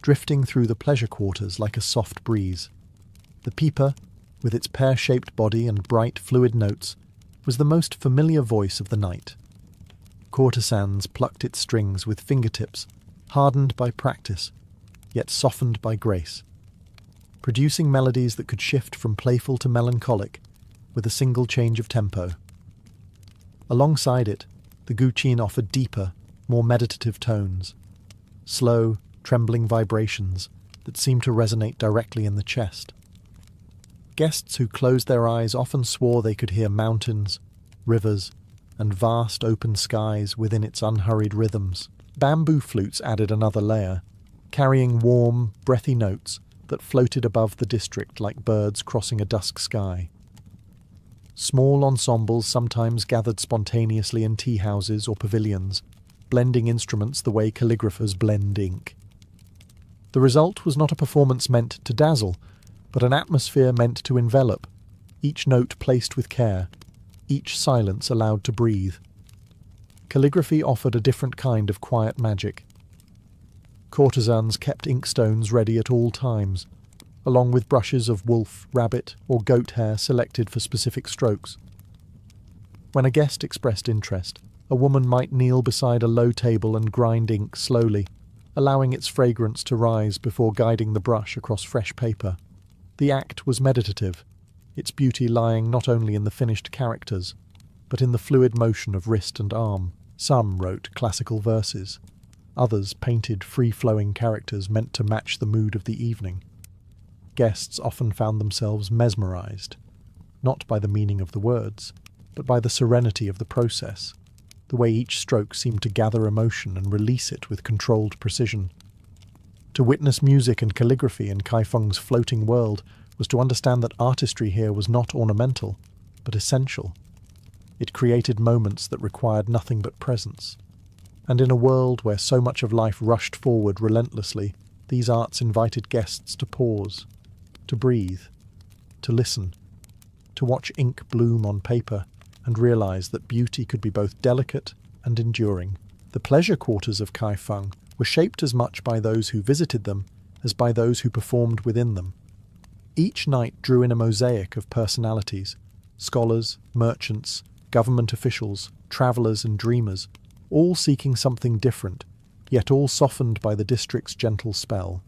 drifting through the pleasure quarters like a soft breeze. The pipa, with its pear-shaped body and bright, fluid notes, was the most familiar voice of the night. Courtesans plucked its strings with fingertips, hardened by practice, yet softened by grace, producing melodies that could shift from playful to melancholic with a single change of tempo. Alongside it, the guqin offered deeper, more meditative tones, slow, trembling vibrations that seemed to resonate directly in the chest. Guests who closed their eyes often swore they could hear mountains, rivers, and vast open skies within its unhurried rhythms. Bamboo flutes added another layer, carrying warm, breathy notes that floated above the district like birds crossing a dusk sky. Small ensembles sometimes gathered spontaneously in tea houses or pavilions, blending instruments the way calligraphers blend ink. The result was not a performance meant to dazzle, but an atmosphere meant to envelop, each note placed with care, each silence allowed to breathe. Calligraphy offered a different kind of quiet magic. Courtesans kept inkstones ready at all times, along with brushes of wolf, rabbit, or goat hair selected for specific strokes. When a guest expressed interest, a woman might kneel beside a low table and grind ink slowly, allowing its fragrance to rise before guiding the brush across fresh paper. The act was meditative, its beauty lying not only in the finished characters, but in the fluid motion of wrist and arm. Some wrote classical verses. Others painted free-flowing characters meant to match the mood of the evening. Guests often found themselves mesmerized, not by the meaning of the words, but by the serenity of the process, the way each stroke seemed to gather emotion and release it with controlled precision. To witness music and calligraphy in Kaifeng's floating world was to understand that artistry here was not ornamental, but essential. It created moments that required nothing but presence. And in a world where so much of life rushed forward relentlessly, these arts invited guests to pause, to breathe, to listen, to watch ink bloom on paper and realize that beauty could be both delicate and enduring. The pleasure quarters of Kaifeng were shaped as much by those who visited them as by those who performed within them. Each night drew in a mosaic of personalities, scholars, merchants, government officials, travellers and dreamers, all seeking something different, yet all softened by the district's gentle spell.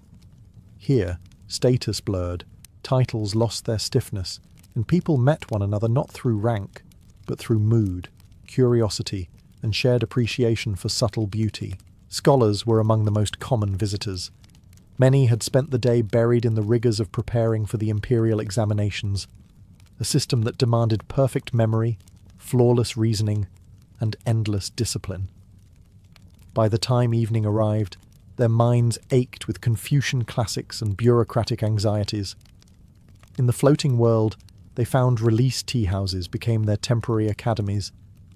Here, status blurred, titles lost their stiffness, and people met one another not through rank, but through mood, curiosity, and shared appreciation for subtle beauty. Scholars were among the most common visitors. Many had spent the day buried in the rigours of preparing for the imperial examinations, a system that demanded perfect memory, flawless reasoning, and endless discipline. By the time evening arrived, their minds ached with Confucian classics and bureaucratic anxieties. In the floating world, they found release tea houses became their temporary academies,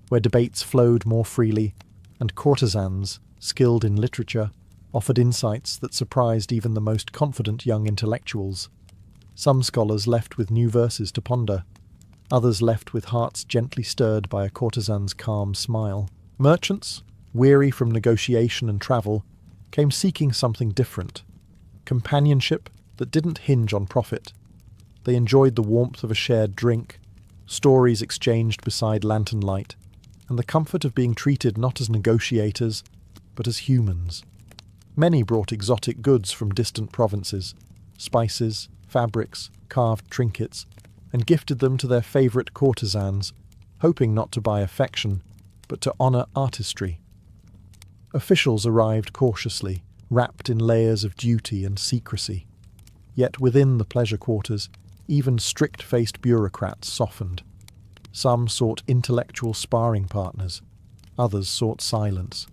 where debates flowed more freely, and courtesans, skilled in literature, offered insights that surprised even the most confident young intellectuals. Some scholars left with new verses to ponder, others left with hearts gently stirred by a courtesan's calm smile. Merchants, weary from negotiation and travel, came seeking something different. Companionship that didn't hinge on profit. They enjoyed the warmth of a shared drink, stories exchanged beside lantern light, and the comfort of being treated not as negotiators, but as humans. Many brought exotic goods from distant provinces, spices, fabrics, carved trinkets, and gifted them to their favourite courtesans, hoping not to buy affection, but to honour artistry. Officials arrived cautiously, wrapped in layers of duty and secrecy. Yet within the pleasure quarters, even strict-faced bureaucrats softened. Some sought intellectual sparring partners, others sought silence.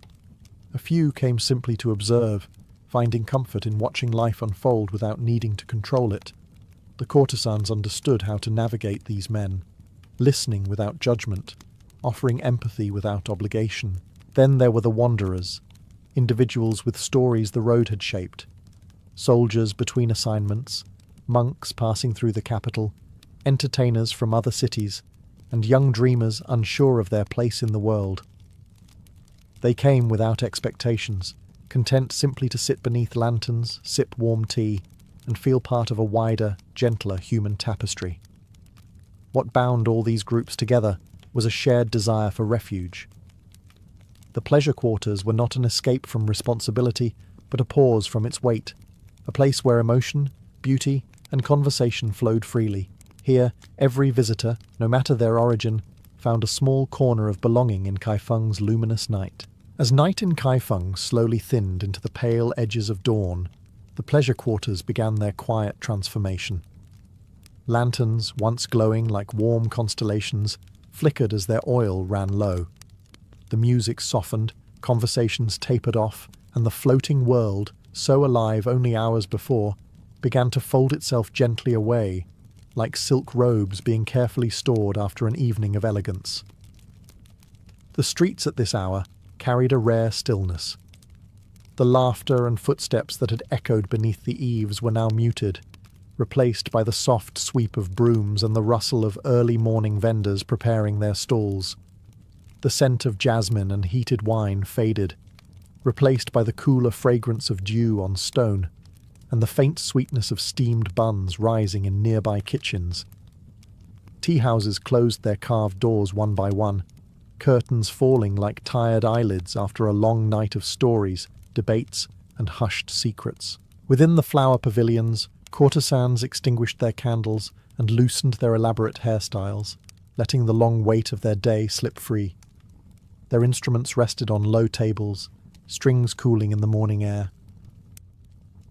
A few came simply to observe, finding comfort in watching life unfold without needing to control it. The courtesans understood how to navigate these men, listening without judgment, offering empathy without obligation. Then there were the wanderers, individuals with stories the road had shaped, soldiers between assignments, monks passing through the capital, entertainers from other cities, and young dreamers unsure of their place in the world. They came without expectations, content simply to sit beneath lanterns, sip warm tea, and feel part of a wider, gentler human tapestry. What bound all these groups together was a shared desire for refuge. The pleasure quarters were not an escape from responsibility, but a pause from its weight, a place where emotion, beauty, and conversation flowed freely. Here, every visitor, no matter their origin, found a small corner of belonging in Kaifeng's luminous night. As night in Kaifeng slowly thinned into the pale edges of dawn, the pleasure quarters began their quiet transformation. Lanterns, once glowing like warm constellations, flickered as their oil ran low. The music softened, conversations tapered off, and the floating world, so alive only hours before, began to fold itself gently away, like silk robes being carefully stored after an evening of elegance. The streets at this hour carried a rare stillness. The laughter and footsteps that had echoed beneath the eaves were now muted, replaced by the soft sweep of brooms and the rustle of early morning vendors preparing their stalls. The scent of jasmine and heated wine faded, replaced by the cooler fragrance of dew on stone, and the faint sweetness of steamed buns rising in nearby kitchens. Tea houses closed their carved doors one by one, curtains falling like tired eyelids after a long night of stories, debates, and hushed secrets. Within the flower pavilions, courtesans extinguished their candles and loosened their elaborate hairstyles, letting the long weight of their day slip free. Their instruments rested on low tables, strings cooling in the morning air.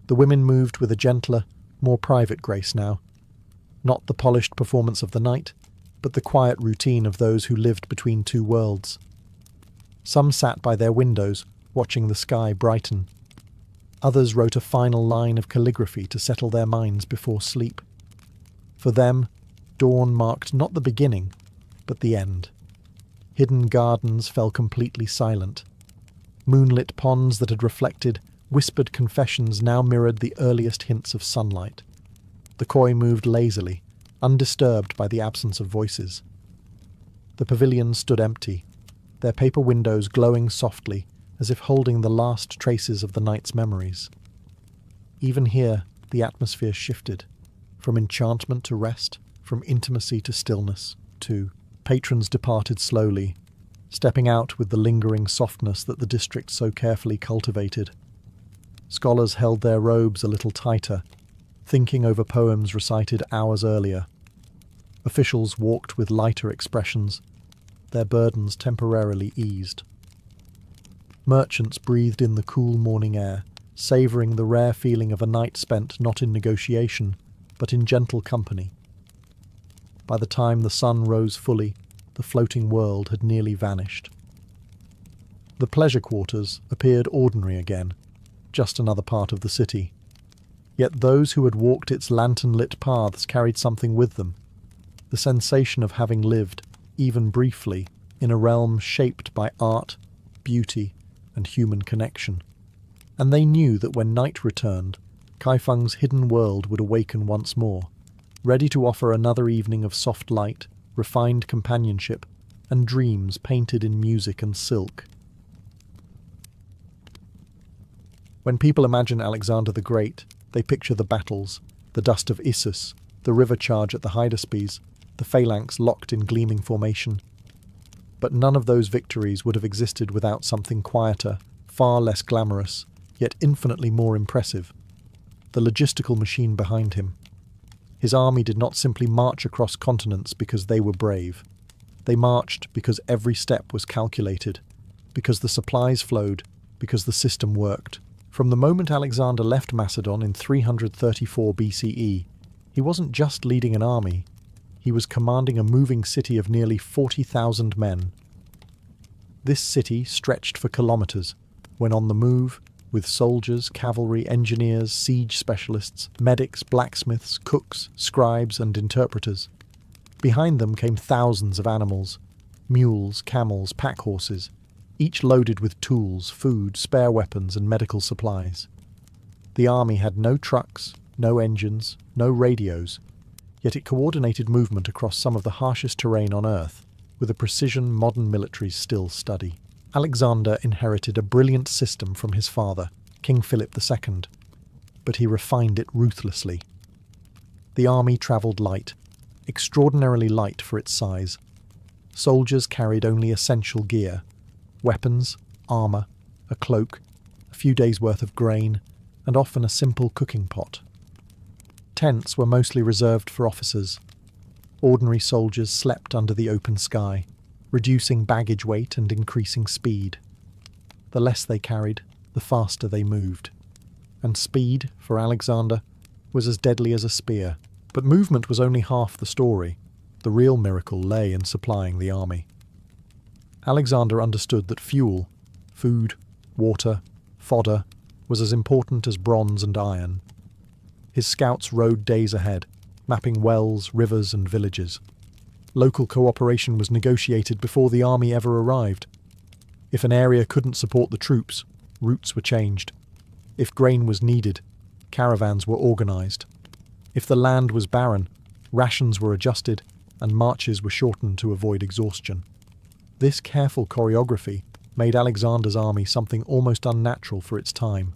The women moved with a gentler, more private grace now. Not the polished performance of the night, but the quiet routine of those who lived between two worlds. Some sat by their windows, watching the sky brighten. Others wrote a final line of calligraphy to settle their minds before sleep. For them, dawn marked not the beginning, but the end. Hidden gardens fell completely silent. Moonlit ponds that had reflected whispered confessions now mirrored the earliest hints of sunlight. The koi moved lazily, undisturbed by the absence of voices. The pavilions stood empty, their paper windows glowing softly, as if holding the last traces of the night's memories. Even here, the atmosphere shifted, from enchantment to rest, from intimacy to stillness, to patrons departed slowly, stepping out with the lingering softness that the district so carefully cultivated. Scholars held their robes a little tighter, thinking over poems recited hours earlier. Officials walked with lighter expressions, their burdens temporarily eased. Merchants breathed in the cool morning air, savouring the rare feeling of a night spent not in negotiation, but in gentle company. By the time the sun rose fully, the floating world had nearly vanished. The pleasure quarters appeared ordinary again, just another part of the city. Yet those who had walked its lantern-lit paths carried something with them, the sensation of having lived, even briefly, in a realm shaped by art, beauty, and human connection. And they knew that when night returned, Kaifeng's hidden world would awaken once more, ready to offer another evening of soft light, refined companionship, and dreams painted in music and silk. When people imagine Alexander the Great, they picture the battles, the dust of Issus, the river charge at the Hydaspes, the phalanx locked in gleaming formation. But none of those victories would have existed without something quieter, far less glamorous, yet infinitely more impressive: the logistical machine behind him. His army did not simply march across continents because they were brave. They marched because every step was calculated, because the supplies flowed, because the system worked. From the moment Alexander left Macedon in 334 BCE, he wasn't just leading an army, he was commanding a moving city of nearly 40,000 men. This city stretched for kilometers, when on the move, with soldiers, cavalry, engineers, siege specialists, medics, blacksmiths, cooks, scribes, and interpreters. Behind them came thousands of animals: mules, camels, pack horses, each loaded with tools, food, spare weapons, and medical supplies. The army had no trucks, no engines, no radios, yet it coordinated movement across some of the harshest terrain on Earth, with a precision modern militaries still study. Alexander inherited a brilliant system from his father, King Philip II, but he refined it ruthlessly. The army travelled light, extraordinarily light for its size. Soldiers carried only essential gear: weapons, armour, a cloak, a few days' worth of grain, and often a simple cooking pot. Tents were mostly reserved for officers. Ordinary soldiers slept under the open sky, reducing baggage weight and increasing speed. The less they carried, the faster they moved. And speed, for Alexander, was as deadly as a spear. But movement was only half the story. The real miracle lay in supplying the army. Alexander understood that fuel, food, water, fodder, was as important as bronze and iron. His scouts rode days ahead, mapping wells, rivers, and villages. Local cooperation was negotiated before the army ever arrived. If an area couldn't support the troops, routes were changed. If grain was needed, caravans were organised. If the land was barren, rations were adjusted and marches were shortened to avoid exhaustion. This careful choreography made Alexander's army something almost unnatural for its time,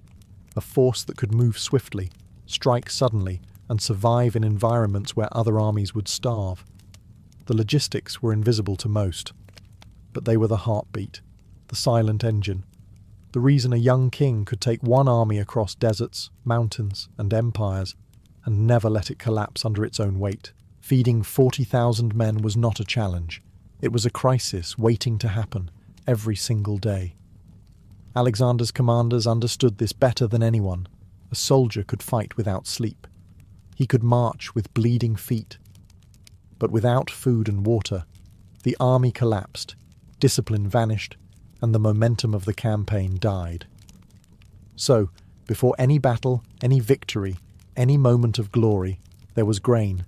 a force that could move swiftly, strike suddenly, and survive in environments where other armies would starve. The logistics were invisible to most, but they were the heartbeat, the silent engine, the reason a young king could take one army across deserts, mountains, and empires, and never let it collapse under its own weight. Feeding 40,000 men was not a challenge. It was a crisis waiting to happen every single day. Alexander's commanders understood this better than anyone. A soldier could fight without sleep. He could march with bleeding feet. But without food and water, the army collapsed, discipline vanished, and the momentum of the campaign died. So, before any battle, any victory, any moment of glory, there was grain.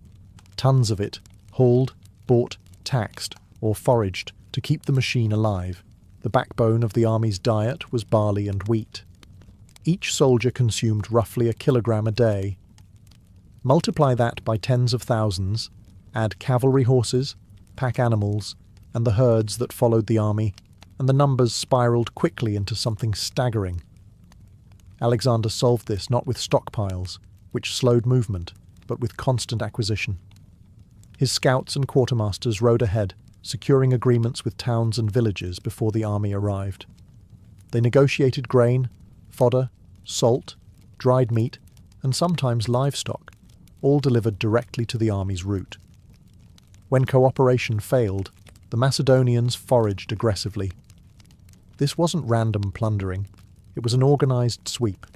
Tons of it, hauled, bought, taxed, or foraged to keep the machine alive. The backbone of the army's diet was barley and wheat. Each soldier consumed roughly a kilogram a day. Multiply that by tens of thousands, add cavalry horses, pack animals, and the herds that followed the army, and the numbers spiraled quickly into something staggering. Alexander solved this not with stockpiles, which slowed movement, but with constant acquisition. His scouts and quartermasters rode ahead, securing agreements with towns and villages before the army arrived. They negotiated grain, fodder, salt, dried meat, and sometimes livestock, all delivered directly to the army's route. When cooperation failed, the Macedonians foraged aggressively. This wasn't random plundering. It was an organised sweep.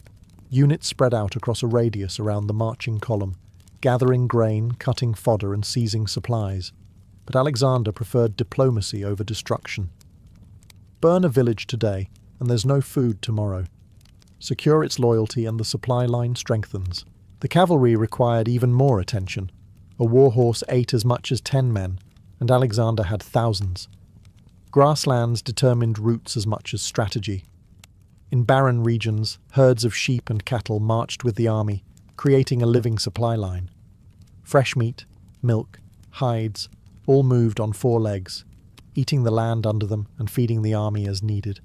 Units spread out across a radius around the marching column, gathering grain, cutting fodder, and seizing supplies. But Alexander preferred diplomacy over destruction. Burn a village today, and there's no food tomorrow. Secure its loyalty and the supply line strengthens. The cavalry required even more attention. A war horse ate as much as 10 men, and Alexander had thousands. Grasslands determined routes as much as strategy. In barren regions, herds of sheep and cattle marched with the army, creating a living supply line. Fresh meat, milk, hides, all moved on 4 legs, eating the land under them and feeding the army as needed.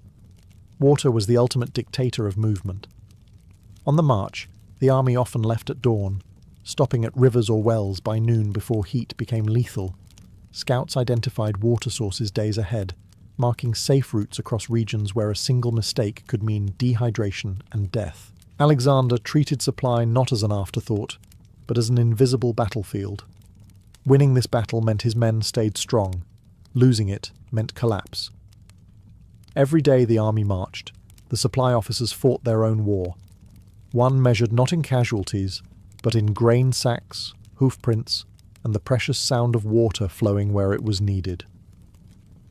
Water was the ultimate dictator of movement. On the march, the army often left at dawn, stopping at rivers or wells by noon before heat became lethal. Scouts identified water sources days ahead, marking safe routes across regions where a single mistake could mean dehydration and death. Alexander treated supply not as an afterthought, but as an invisible battlefield. Winning this battle meant his men stayed strong. Losing it meant collapse. Every day the army marched, the supply officers fought their own war. One measured not in casualties, but in grain sacks, hoofprints, and the precious sound of water flowing where it was needed.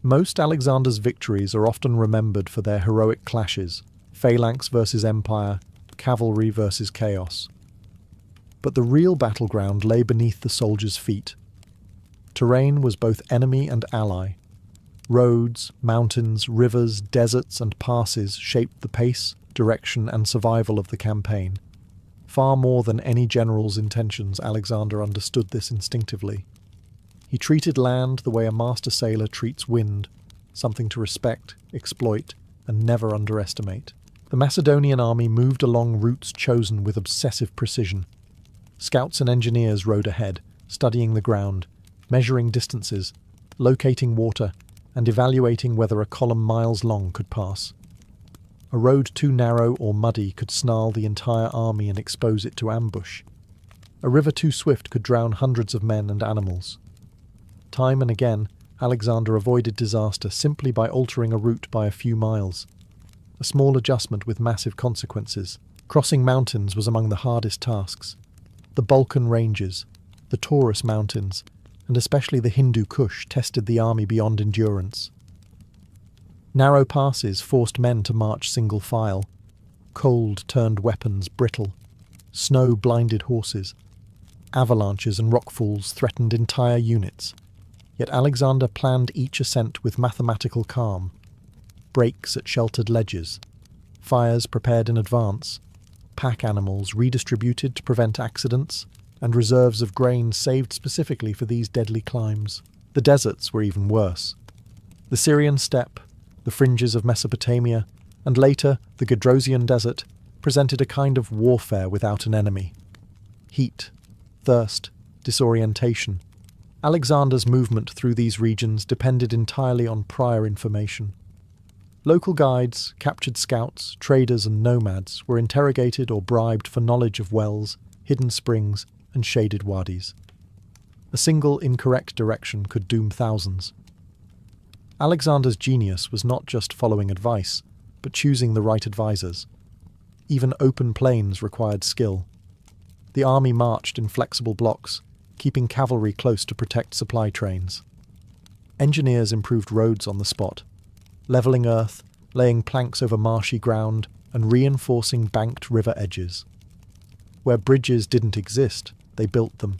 Most Alexander's victories are often remembered for their heroic clashes, phalanx versus empire, cavalry versus chaos. But the real battleground lay beneath the soldiers' feet. Terrain was both enemy and ally. Roads, mountains, rivers, deserts, and passes shaped the pace, direction, and survival of the campaign. Far more than any general's intentions, Alexander understood this instinctively. He treated land the way a master sailor treats wind, something to respect, exploit, and never underestimate. The Macedonian army moved along routes chosen with obsessive precision. Scouts and engineers rode ahead, studying the ground, measuring distances, locating water, and evaluating whether a column miles long could pass. A road too narrow or muddy could snarl the entire army and expose it to ambush. A river too swift could drown hundreds of men and animals. Time and again, Alexander avoided disaster simply by altering a route by a few miles. A small adjustment with massive consequences. Crossing mountains was among the hardest tasks. The Balkan ranges, the Taurus mountains, and especially the Hindu Kush tested the army beyond endurance. Narrow passes forced men to march single file. Cold turned weapons brittle. Snow blinded horses. Avalanches and rockfalls threatened entire units. Yet Alexander planned each ascent with mathematical calm. Breaks at sheltered ledges. Fires prepared in advance. Pack animals redistributed to prevent accidents, and reserves of grain saved specifically for these deadly climbs. The deserts were even worse. The Syrian steppe, the fringes of Mesopotamia, and later the Gedrosian desert presented a kind of warfare without an enemy. Heat, thirst, disorientation. Alexander's movement through these regions depended entirely on prior information. Local guides, captured scouts, traders and nomads were interrogated or bribed for knowledge of wells, hidden springs, and shaded wadis. A single incorrect direction could doom thousands. Alexander's genius was not just following advice, but choosing the right advisors. Even open plains required skill. The army marched in flexible blocks, keeping cavalry close to protect supply trains. Engineers improved roads on the spot, levelling earth, laying planks over marshy ground, and reinforcing banked river edges. Where bridges didn't exist, they built them.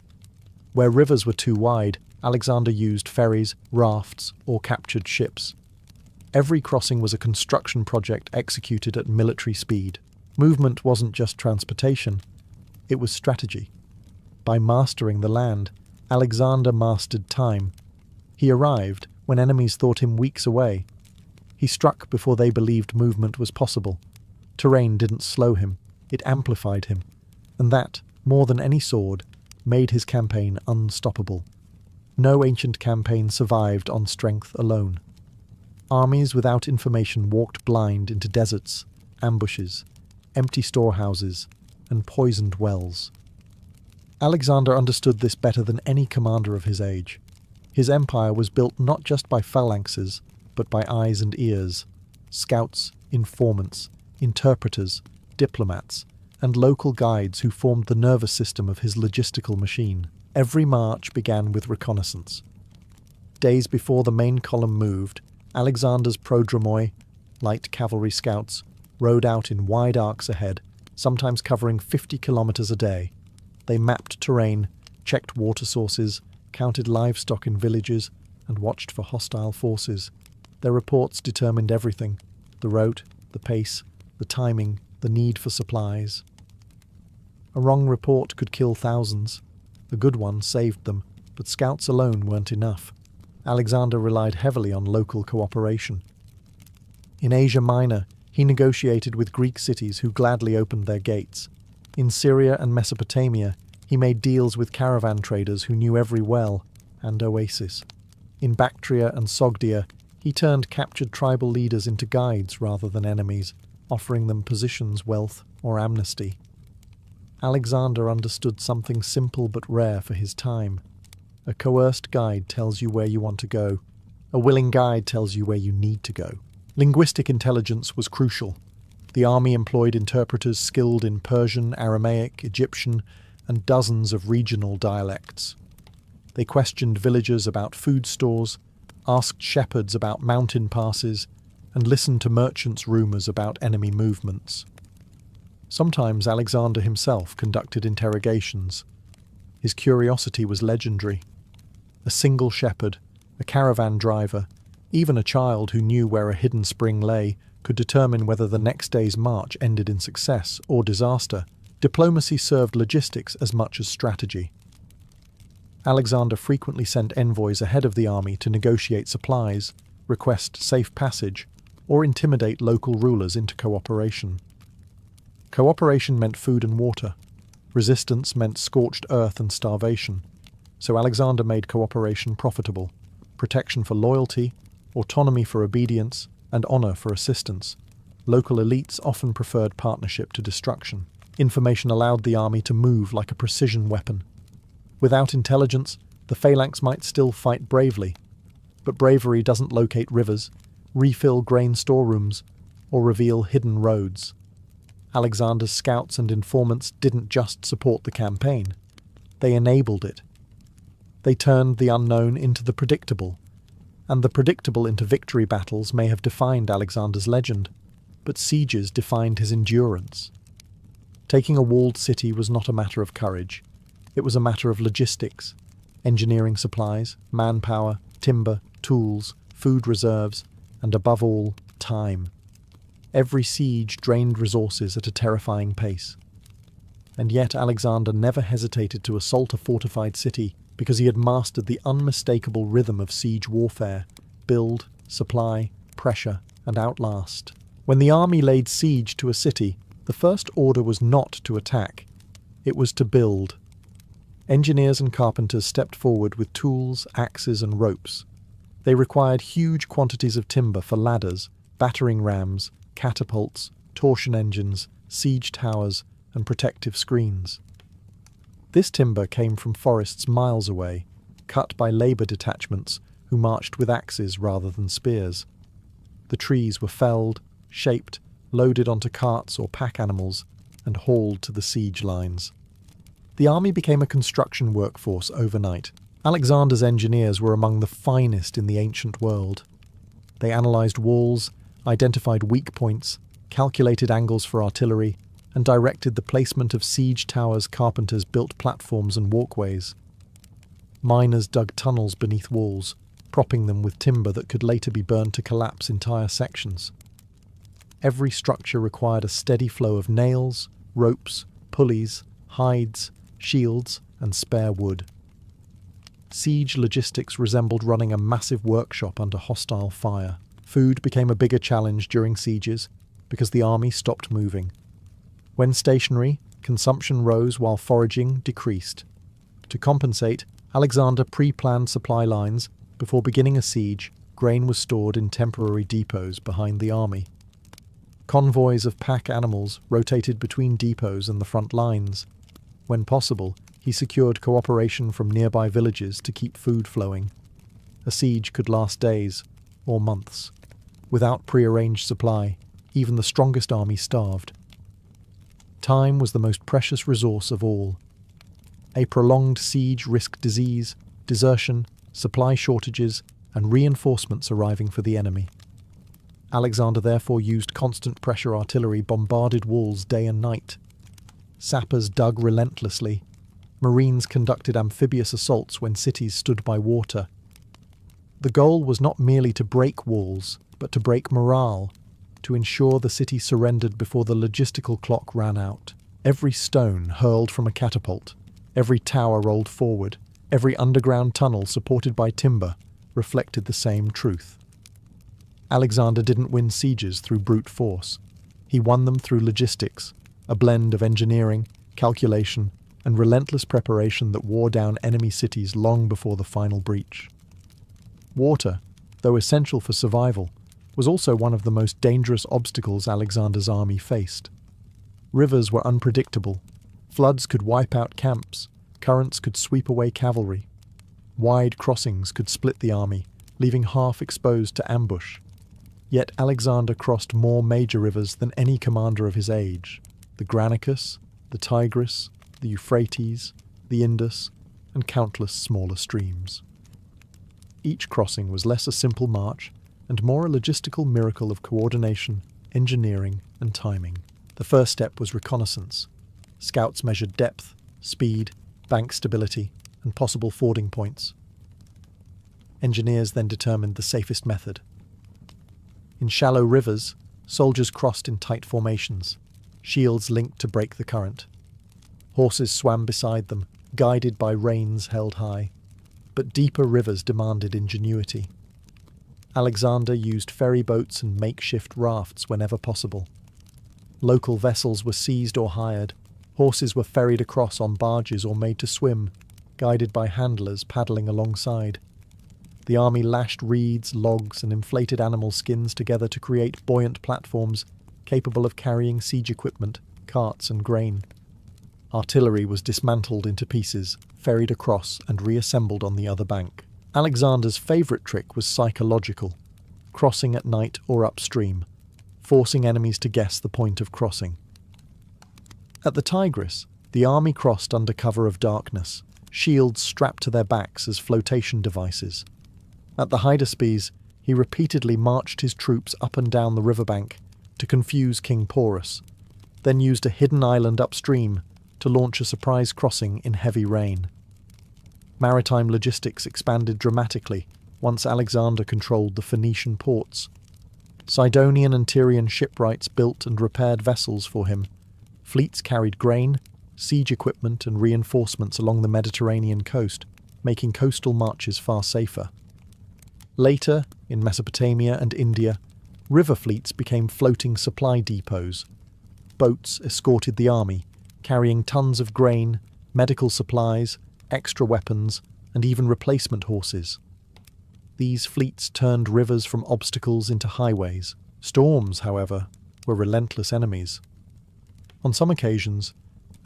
Where rivers were too wide, Alexander used ferries, rafts, or captured ships. Every crossing was a construction project executed at military speed. Movement wasn't just transportation, it was strategy. By mastering the land, Alexander mastered time. He arrived when enemies thought him weeks away. He struck before they believed movement was possible. Terrain didn't slow him, it amplified him. And that, more than any sword, made his campaign unstoppable. No ancient campaign survived on strength alone. Armies without information walked blind into deserts, ambushes, empty storehouses, and poisoned wells. Alexander understood this better than any commander of his age. His empire was built not just by phalanxes, but by eyes and ears, scouts, informants, interpreters, diplomats, and local guides who formed the nervous system of his logistical machine. Every march began with reconnaissance. Days before the main column moved, Alexander's prodromoi, light cavalry scouts, rode out in wide arcs ahead, sometimes covering 50 kilometers a day. They mapped terrain, checked water sources, counted livestock in villages, and watched for hostile forces. Their reports determined everything: the route, the pace, the timing, the need for supplies. A wrong report could kill thousands. A good one saved them, but scouts alone weren't enough. Alexander relied heavily on local cooperation. In Asia Minor, he negotiated with Greek cities who gladly opened their gates. In Syria and Mesopotamia, he made deals with caravan traders who knew every well and oasis. In Bactria and Sogdia, he turned captured tribal leaders into guides rather than enemies, offering them positions, wealth, or amnesty. Alexander understood something simple but rare for his time. A coerced guide tells you where you want to go. A willing guide tells you where you need to go. Linguistic intelligence was crucial. The army employed interpreters skilled in Persian, Aramaic, Egyptian, and dozens of regional dialects. They questioned villagers about food stores, asked shepherds about mountain passes, and listened to merchants' rumours about enemy movements. Sometimes Alexander himself conducted interrogations. His curiosity was legendary. A single shepherd, a caravan driver, even a child who knew where a hidden spring lay could determine whether the next day's march ended in success or disaster. Diplomacy served logistics as much as strategy. Alexander frequently sent envoys ahead of the army to negotiate supplies, request safe passage, or intimidate local rulers into cooperation. Cooperation meant food and water. Resistance meant scorched earth and starvation. So Alexander made cooperation profitable: protection for loyalty, autonomy for obedience, and honor for assistance. Local elites often preferred partnership to destruction. Information allowed the army to move like a precision weapon. Without intelligence, the phalanx might still fight bravely, but bravery doesn't locate rivers, refill grain storerooms, or reveal hidden roads. Alexander's scouts and informants didn't just support the campaign, they enabled it. They turned the unknown into the predictable, and the predictable into victory. Battles may have defined Alexander's legend, but sieges defined his endurance. Taking a walled city was not a matter of courage. It was a matter of logistics: engineering supplies, manpower, timber, tools, food reserves, and above all, time. Every siege drained resources at a terrifying pace. And yet Alexander never hesitated to assault a fortified city because he had mastered the unmistakable rhythm of siege warfare: build, supply, pressure, and outlast. When the army laid siege to a city, the first order was not to attack, it was to build. Engineers and carpenters stepped forward with tools, axes, and ropes. They required huge quantities of timber for ladders, battering rams, catapults, torsion engines, siege towers, and protective screens. This timber came from forests miles away, cut by labour detachments who marched with axes rather than spears. The trees were felled, shaped, loaded onto carts or pack animals, and hauled to the siege lines. The army became a construction workforce overnight. Alexander's engineers were among the finest in the ancient world. They analysed walls, identified weak points, calculated angles for artillery, and directed the placement of siege towers. Carpenters built platforms and walkways. Miners dug tunnels beneath walls, propping them with timber that could later be burned to collapse entire sections. Every structure required a steady flow of nails, ropes, pulleys, hides, shields, and spare wood. Siege logistics resembled running a massive workshop under hostile fire. Food became a bigger challenge during sieges because the army stopped moving. When stationary, consumption rose while foraging decreased. To compensate, Alexander pre-planned supply lines. Before beginning a siege, grain was stored in temporary depots behind the army. Convoys of pack animals rotated between depots and the front lines. When possible, he secured cooperation from nearby villages to keep food flowing. A siege could last days or months. Without prearranged supply, even the strongest army starved. Time was the most precious resource of all. A prolonged siege risked disease, desertion, supply shortages, and reinforcements arriving for the enemy. Alexander therefore used constant pressure artillery, bombarded walls day and night. Sappers dug relentlessly. Marines conducted amphibious assaults when cities stood by water. The goal was not merely to break walls, but to break morale, to ensure the city surrendered before the logistical clock ran out. Every stone hurled from a catapult, every tower rolled forward, every underground tunnel supported by timber reflected the same truth. Alexander didn't win sieges through brute force. He won them through logistics, a blend of engineering, calculation, and relentless preparation that wore down enemy cities long before the final breach. Water, though essential for survival, was also one of the most dangerous obstacles Alexander's army faced. Rivers were unpredictable. Floods could wipe out camps, currents could sweep away cavalry. Wide crossings could split the army, leaving half exposed to ambush. Yet Alexander crossed more major rivers than any commander of his age: the Granicus, the Tigris, the Euphrates, the Indus, and countless smaller streams. Each crossing was less a simple march and more a logistical miracle of coordination, engineering, and timing. The first step was reconnaissance. Scouts measured depth, speed, bank stability, and possible fording points. Engineers then determined the safest method. In shallow rivers, soldiers crossed in tight formations, shields linked to break the current. Horses swam beside them, guided by reins held high. But deeper rivers demanded ingenuity. Alexander used ferry boats and makeshift rafts whenever possible. Local vessels were seized or hired. Horses were ferried across on barges or made to swim, guided by handlers paddling alongside. The army lashed reeds, logs, and inflated animal skins together to create buoyant platforms capable of carrying siege equipment, carts, and grain. Artillery was dismantled into pieces, ferried across, and reassembled on the other bank. Alexander's favourite trick was psychological, crossing at night or upstream, forcing enemies to guess the point of crossing. At the Tigris, the army crossed under cover of darkness, shields strapped to their backs as flotation devices. At the Hydaspes, he repeatedly marched his troops up and down the riverbank to confuse King Porus, then used a hidden island upstream to launch a surprise crossing in heavy rain. Maritime logistics expanded dramatically once Alexander controlled the Phoenician ports. Sidonian and Tyrian shipwrights built and repaired vessels for him. Fleets carried grain, siege equipment, and reinforcements along the Mediterranean coast, making coastal marches far safer. Later, in Mesopotamia and India, river fleets became floating supply depots. Boats escorted the army, carrying tons of grain, medical supplies, extra weapons, and even replacement horses. These fleets turned rivers from obstacles into highways. Storms, however, were relentless enemies. On some occasions,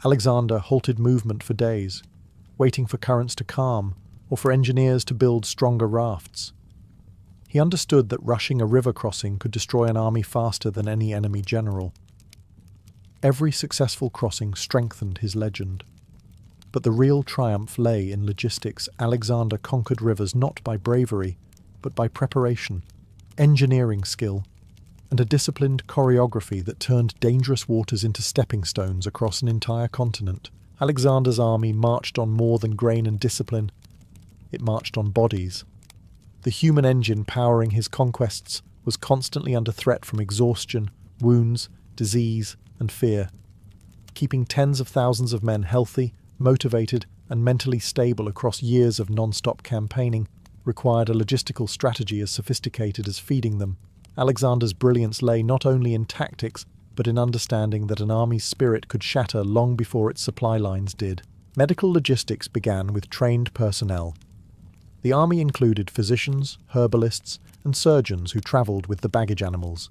Alexander halted movement for days, waiting for currents to calm or for engineers to build stronger rafts. He understood that rushing a river crossing could destroy an army faster than any enemy general. Every successful crossing strengthened his legend. But the real triumph lay in logistics. Alexander conquered rivers not by bravery, but by preparation, engineering skill, and a disciplined choreography that turned dangerous waters into stepping stones across an entire continent. Alexander's army marched on more than grain and discipline. It marched on bodies. The human engine powering his conquests was constantly under threat from exhaustion, wounds, disease, and fear. Keeping tens of thousands of men healthy, motivated, and mentally stable across years of non-stop campaigning required a logistical strategy as sophisticated as feeding them. Alexander's brilliance lay not only in tactics, but in understanding that an army's spirit could shatter long before its supply lines did. Medical logistics began with trained personnel. The army included physicians, herbalists, and surgeons who travelled with the baggage animals.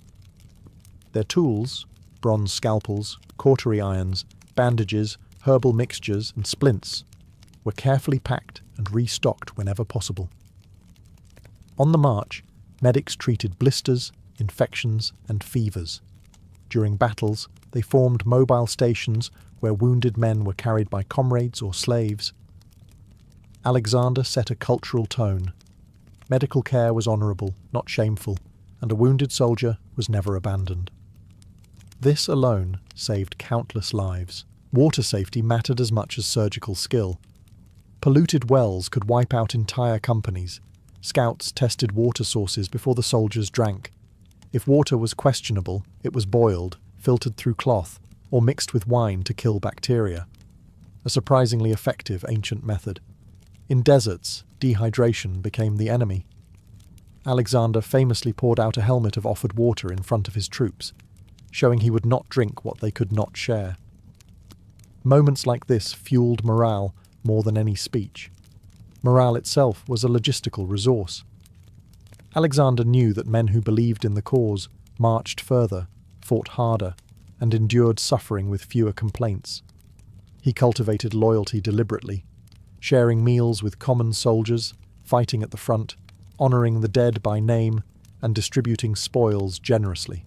Their tools, bronze scalpels, cautery irons, bandages, herbal mixtures, and splints, were carefully packed and restocked whenever possible. On the march, medics treated blisters, infections, and fevers. During battles, they formed mobile stations where wounded men were carried by comrades or slaves. Alexander set a cultural tone. Medical care was honourable, not shameful, and a wounded soldier was never abandoned. This alone saved countless lives. Water safety mattered as much as surgical skill. Polluted wells could wipe out entire companies. Scouts tested water sources before the soldiers drank. If water was questionable, it was boiled, filtered through cloth, or mixed with wine to kill bacteria. A surprisingly effective ancient method. In deserts, dehydration became the enemy. Alexander famously poured out a helmet of offered water in front of his troops, showing he would not drink what they could not share. Moments like this fueled morale more than any speech. Morale itself was a logistical resource. Alexander knew that men who believed in the cause marched further, fought harder, and endured suffering with fewer complaints. He cultivated loyalty deliberately, sharing meals with common soldiers, fighting at the front, honouring the dead by name, and distributing spoils generously.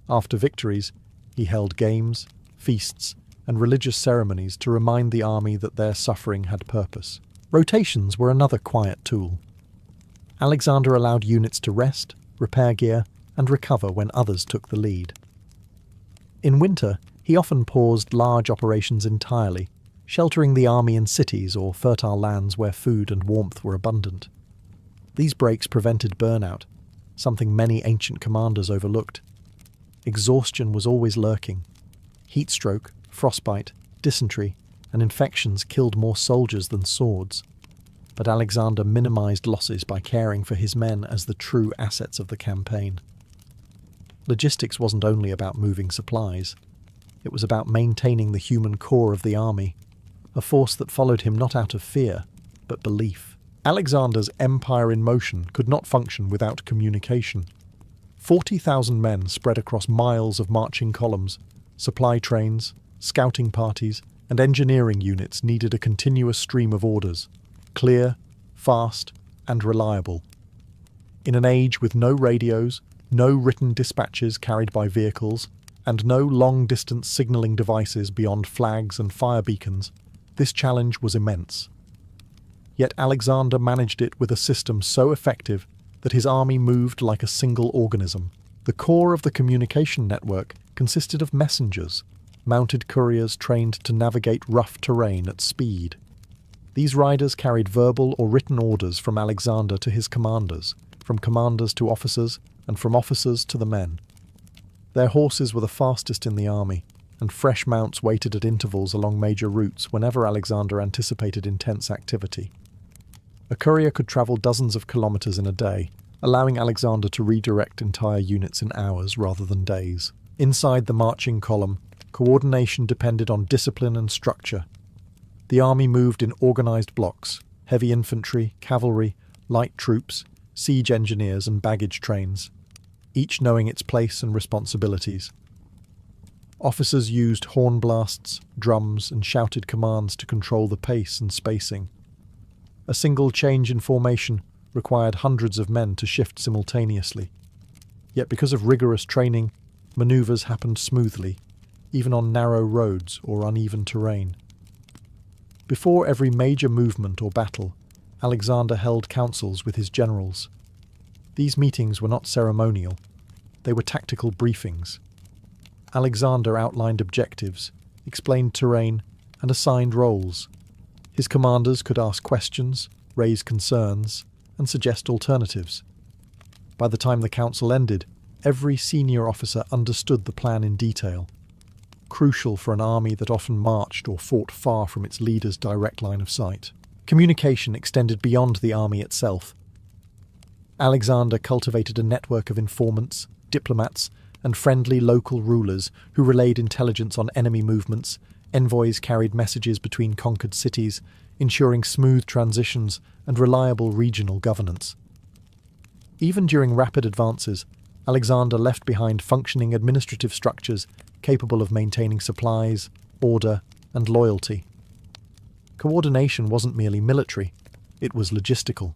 After victories, he held games, feasts, and religious ceremonies to remind the army that their suffering had purpose. Rotations were another quiet tool. Alexander allowed units to rest, repair gear, and recover when others took the lead. In winter, he often paused large operations entirely, sheltering the army in cities or fertile lands where food and warmth were abundant. These breaks prevented burnout, something many ancient commanders overlooked. Exhaustion was always lurking. Heat stroke, frostbite, dysentery, and infections killed more soldiers than swords. but Alexander minimized losses by caring for his men as the true assets of the campaign. Logistics wasn't only about moving supplies. It was about maintaining the human core of the army, a force that followed him not out of fear, but belief. Alexander's empire in motion could not function without communication. 40,000 men spread across miles of marching columns, supply trains, scouting parties, and engineering units needed a continuous stream of orders, clear, fast, and reliable. In an age with no radios, no written dispatches carried by vehicles, and no long-distance signalling devices beyond flags and fire beacons, this challenge was immense. Yet Alexander managed it with a system so effective that his army moved like a single organism. The core of the communication network consisted of messengers, mounted couriers trained to navigate rough terrain at speed. These riders carried verbal or written orders from Alexander to his commanders, from commanders to officers, and from officers to the men. Their horses were the fastest in the army, and fresh mounts waited at intervals along major routes whenever Alexander anticipated intense activity. A courier could travel dozens of kilometers in a day, allowing Alexander to redirect entire units in hours rather than days. Inside the marching column, coordination depended on discipline and structure. The army moved in organized blocks: heavy infantry, cavalry, light troops, siege engineers, and baggage trains, each knowing its place and responsibilities. Officers used horn blasts, drums, and shouted commands to control the pace and spacing. A single change in formation required hundreds of men to shift simultaneously. Yet because of rigorous training, maneuvers happened smoothly, even on narrow roads or uneven terrain. Before every major movement or battle, Alexander held councils with his generals. These meetings were not ceremonial. They were tactical briefings. Alexander outlined objectives, explained terrain, and assigned roles. His commanders could ask questions, raise concerns, and suggest alternatives. By the time the council ended, every senior officer understood the plan in detail, crucial for an army that often marched or fought far from its leader's direct line of sight. Communication extended beyond the army itself. Alexander cultivated a network of informants, diplomats, and friendly local rulers who relayed intelligence on enemy movements. Envoys carried messages between conquered cities, ensuring smooth transitions and reliable regional governance. Even during rapid advances, Alexander left behind functioning administrative structures capable of maintaining supplies, order, and loyalty. Coordination wasn't merely military, it was logistical.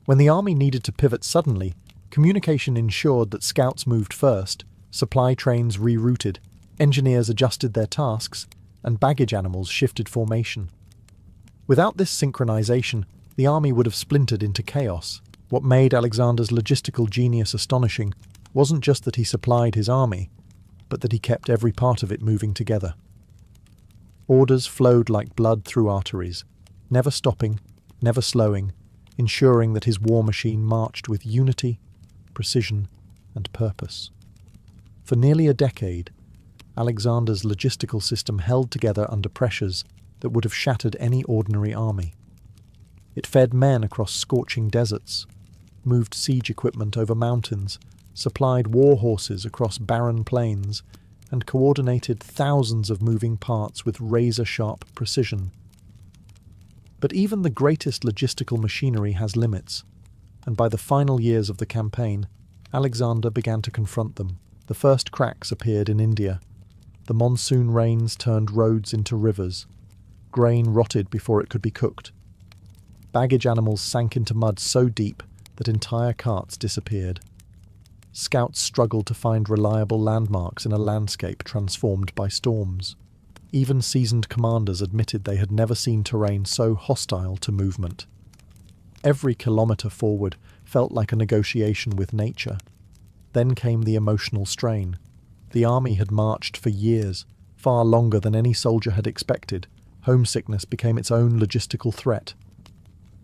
When the army needed to pivot suddenly, communication ensured that scouts moved first, supply trains rerouted, engineers adjusted their tasks, and baggage animals shifted formation. Without this synchronization, the army would have splintered into chaos. What made Alexander's logistical genius astonishing wasn't just that he supplied his army, but that he kept every part of it moving together. Orders flowed like blood through arteries, never stopping, never slowing, ensuring that his war machine marched with unity, precision, and purpose. For nearly a decade, Alexander's logistical system held together under pressures that would have shattered any ordinary army. It fed men across scorching deserts, moved siege equipment over mountains, supplied war horses across barren plains, and coordinated thousands of moving parts with razor-sharp precision. But even the greatest logistical machinery has limits, and by the final years of the campaign, Alexander began to confront them. The first cracks appeared in India. The monsoon rains turned roads into rivers. Grain rotted before it could be cooked. Baggage animals sank into mud so deep that entire carts disappeared. Scouts struggled to find reliable landmarks in a landscape transformed by storms. Even seasoned commanders admitted they had never seen terrain so hostile to movement. Every kilometre forward felt like a negotiation with nature. Then came the emotional strain. The army had marched for years, far longer than any soldier had expected. Homesickness became its own logistical threat.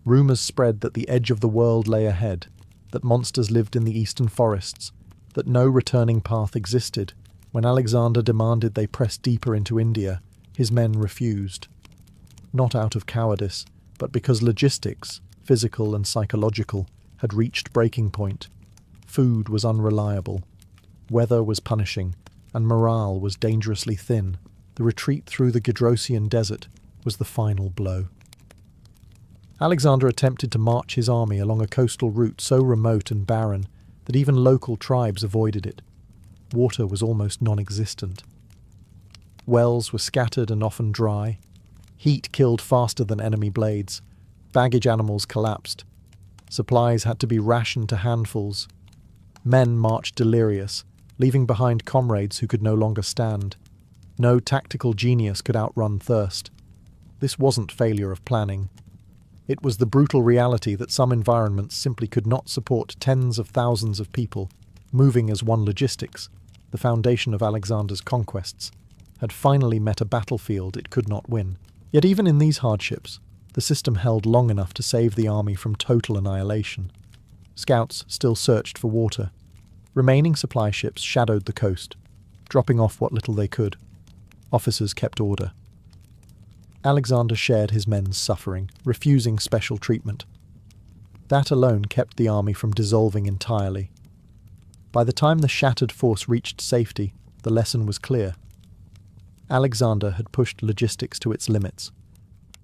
Rumours spread that the edge of the world lay ahead, that monsters lived in the eastern forests, that no returning path existed. When Alexander demanded they press deeper into India, his men refused. Not out of cowardice, but because logistics, physical and psychological, had reached breaking point. Food was unreliable, weather was punishing, and morale was dangerously thin. The retreat through the Gedrosian desert was the final blow. Alexander attempted to march his army along a coastal route so remote and barren that even local tribes avoided it. Water was almost non-existent. Wells were scattered and often dry. Heat killed faster than enemy blades. Baggage animals collapsed. Supplies had to be rationed to handfuls. Men marched delirious, leaving behind comrades who could no longer stand. No tactical genius could outrun thirst. This wasn't failure of planning. It was the brutal reality that some environments simply could not support tens of thousands of people, moving as one. Logistics, the foundation of Alexander's conquests, had finally met a battlefield it could not win. Yet even in these hardships, the system held long enough to save the army from total annihilation. Scouts still searched for water. Remaining supply ships shadowed the coast, dropping off what little they could. Officers kept order. Alexander shared his men's suffering, refusing special treatment. That alone kept the army from dissolving entirely. By the time the shattered force reached safety, the lesson was clear. Alexander had pushed logistics to its limits,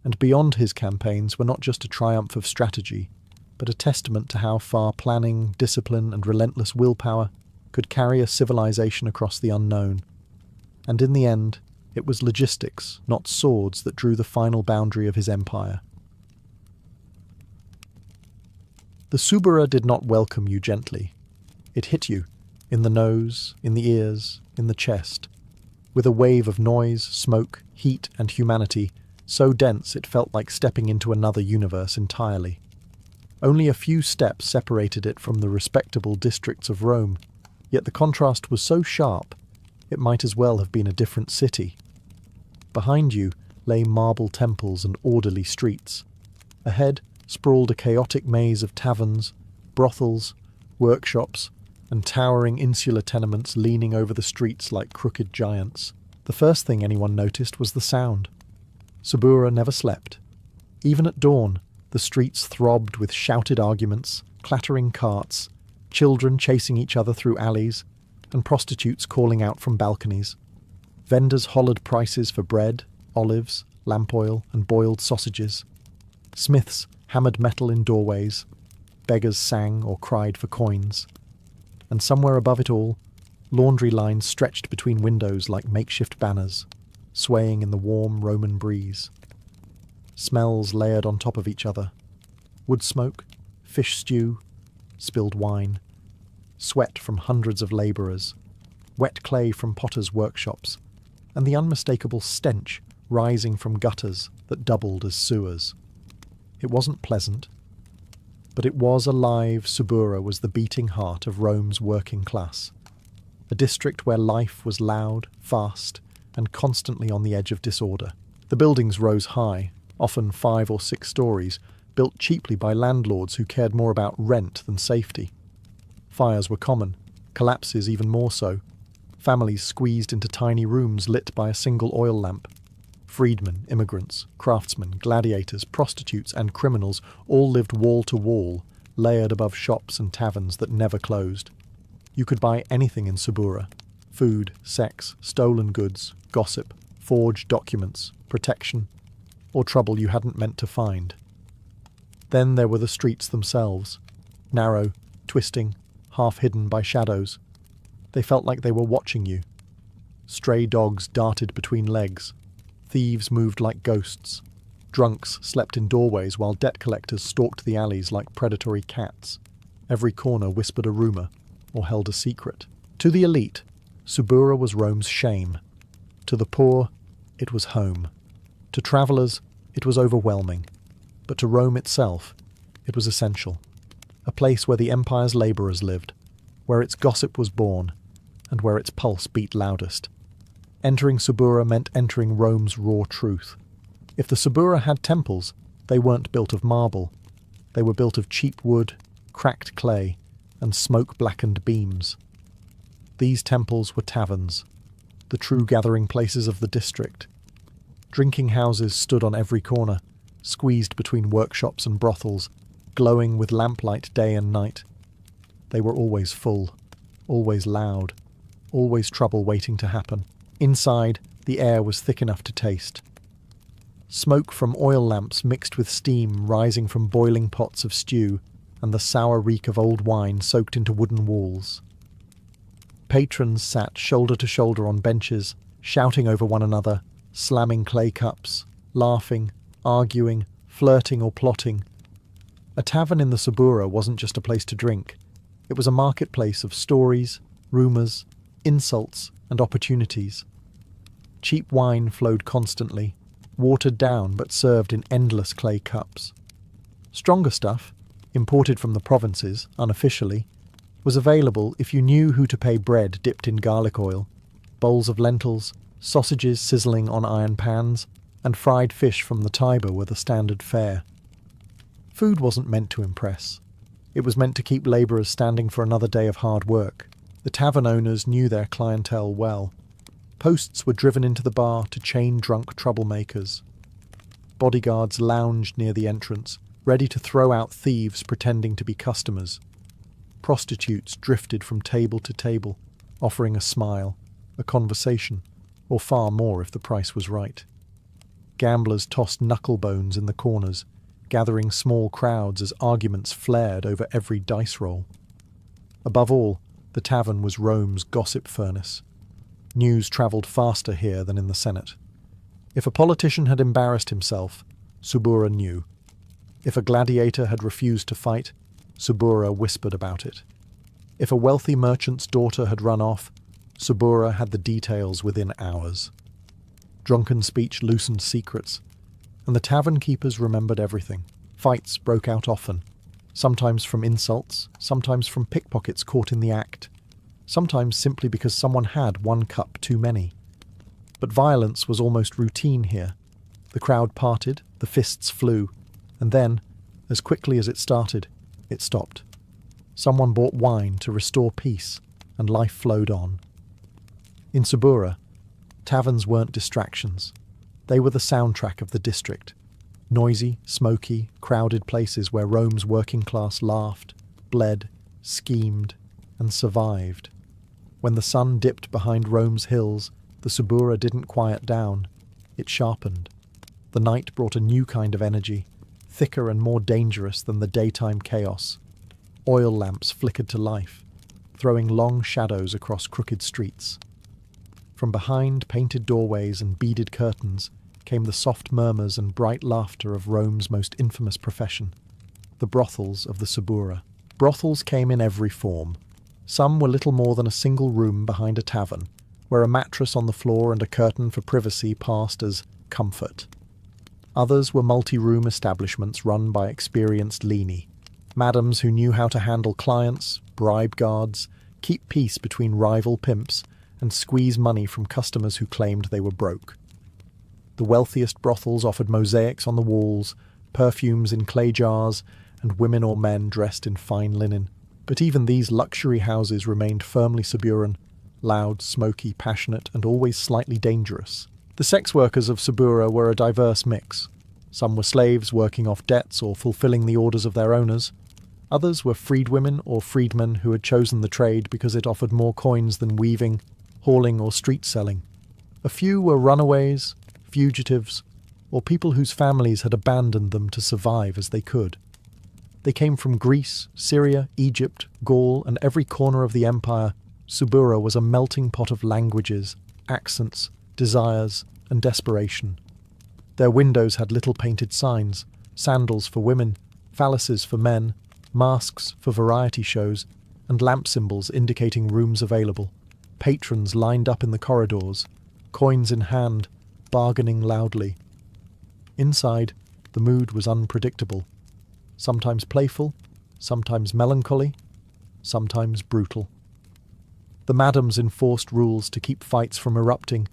and beyond his campaigns were not just a triumph of strategy, but a testament to how far planning, discipline, and relentless willpower could carry a civilization across the unknown. And in the end, it was logistics, not swords, that drew the final boundary of his empire. The Subura did not welcome you gently. It hit you, in the nose, in the ears, in the chest, with a wave of noise, smoke, heat, and humanity so dense it felt like stepping into another universe entirely. Only a few steps separated it from the respectable districts of Rome, yet the contrast was so sharp it might as well have been a different city. Behind you lay marble temples and orderly streets. Ahead sprawled a chaotic maze of taverns, brothels, workshops, and towering insular tenements leaning over the streets like crooked giants. The first thing anyone noticed was the sound. Subura never slept. Even at dawn, the streets throbbed with shouted arguments, clattering carts, children chasing each other through alleys, and prostitutes calling out from balconies. Vendors hollered prices for bread, olives, lamp oil, and boiled sausages. Smiths hammered metal in doorways. Beggars sang or cried for coins. And somewhere above it all, laundry lines stretched between windows like makeshift banners, swaying in the warm Roman breeze. Smells layered on top of each other. Wood smoke, fish stew, spilled wine, sweat from hundreds of labourers, wet clay from potters' workshops, and the unmistakable stench rising from gutters that doubled as sewers. It wasn't pleasant, but it was alive. Subura was the beating heart of Rome's working class, a district where life was loud, fast, and constantly on the edge of disorder. The buildings rose high, often 5 or 6 stories, built cheaply by landlords who cared more about rent than safety. Fires were common, collapses even more so. Families squeezed into tiny rooms lit by a single oil lamp. Freedmen, immigrants, craftsmen, gladiators, prostitutes, and criminals all lived wall to wall, layered above shops and taverns that never closed. You could buy anything in Subura: food, sex, stolen goods, gossip, forged documents, protection, or trouble you hadn't meant to find. Then there were the streets themselves, narrow, twisting, half hidden by shadows. They felt like they were watching you. Stray dogs darted between legs. Thieves moved like ghosts. Drunks slept in doorways while debt collectors stalked the alleys like predatory cats. Every corner whispered a rumour or held a secret. To the elite, Subura was Rome's shame. To the poor, it was home. To travellers, it was overwhelming. But to Rome itself, it was essential. A place where the empire's labourers lived, where its gossip was born, and where its pulse beat loudest. Entering Subura meant entering Rome's raw truth. If the Subura had temples, they weren't built of marble. They were built of cheap wood, cracked clay, and smoke-blackened beams. These temples were taverns, the true gathering places of the district. Drinking houses stood on every corner, squeezed between workshops and brothels, glowing with lamplight day and night. They were always full, always loud, always trouble waiting to happen. Inside, the air was thick enough to taste. Smoke from oil lamps mixed with steam rising from boiling pots of stew, and the sour reek of old wine soaked into wooden walls. Patrons sat shoulder to shoulder on benches, shouting over one another, slamming clay cups, laughing, arguing, flirting or plotting. A tavern in the Subura wasn't just a place to drink. It was a marketplace of stories, rumours, insults and opportunities. Cheap wine flowed constantly, watered down but served in endless clay cups. Stronger stuff, imported from the provinces, unofficially, was available if you knew who to pay bread dipped in garlic oil, bowls of lentils, sausages sizzling on iron pans, and fried fish from the Tiber were the standard fare. Food wasn't meant to impress. It was meant to keep labourers standing for another day of hard work. The tavern owners knew their clientele well. Posts were driven into the bar to chain drunk troublemakers. Bodyguards lounged near the entrance, ready to throw out thieves pretending to be customers. Prostitutes drifted from table to table, offering a smile, a conversation, or far more if the price was right. Gamblers tossed knucklebones in the corners, gathering small crowds as arguments flared over every dice roll. Above all, the tavern was Rome's gossip furnace. News travelled faster here than in the Senate. If a politician had embarrassed himself, Subura knew. If a gladiator had refused to fight, Subura whispered about it. If a wealthy merchant's daughter had run off, Subura had the details within hours. Drunken speech loosened secrets, and the tavern keepers remembered everything. Fights broke out often, sometimes from insults, sometimes from pickpockets caught in the act, sometimes simply because someone had one cup too many. But violence was almost routine here. The crowd parted, the fists flew, and then, as quickly as it started, it stopped. Someone bought wine to restore peace, and life flowed on. In Subura, taverns weren't distractions. They were the soundtrack of the district. Noisy, smoky, crowded places where Rome's working class laughed, bled, schemed, and survived. When the sun dipped behind Rome's hills, the Subura didn't quiet down. It sharpened. The night brought a new kind of energy, thicker and more dangerous than the daytime chaos. Oil lamps flickered to life, throwing long shadows across crooked streets. From behind painted doorways and beaded curtains came the soft murmurs and bright laughter of Rome's most infamous profession, the brothels of the Subura. Brothels came in every form. Some were little more than a single room behind a tavern, where a mattress on the floor and a curtain for privacy passed as comfort. Others were multi-room establishments run by experienced leni, madams who knew how to handle clients, bribe guards, keep peace between rival pimps, and squeeze money from customers who claimed they were broke. The wealthiest brothels offered mosaics on the walls, perfumes in clay jars, and women or men dressed in fine linen. But even these luxury houses remained firmly Suburan, loud, smoky, passionate, and always slightly dangerous. The sex workers of Subura were a diverse mix. Some were slaves working off debts or fulfilling the orders of their owners. Others were freedwomen or freedmen who had chosen the trade because it offered more coins than weaving, hauling or street selling. A few were runaways, fugitives, or people whose families had abandoned them to survive as they could. They came from Greece, Syria, Egypt, Gaul, and every corner of the empire. Subura was a melting pot of languages, accents, desires, and desperation. Their windows had little painted signs, sandals for women, phalluses for men, masks for variety shows, and lamp symbols indicating rooms available. Patrons lined up in the corridors, coins in hand, bargaining loudly. Inside, the mood was unpredictable. Sometimes playful, sometimes melancholy, sometimes brutal. The madams enforced rules to keep fights from erupting,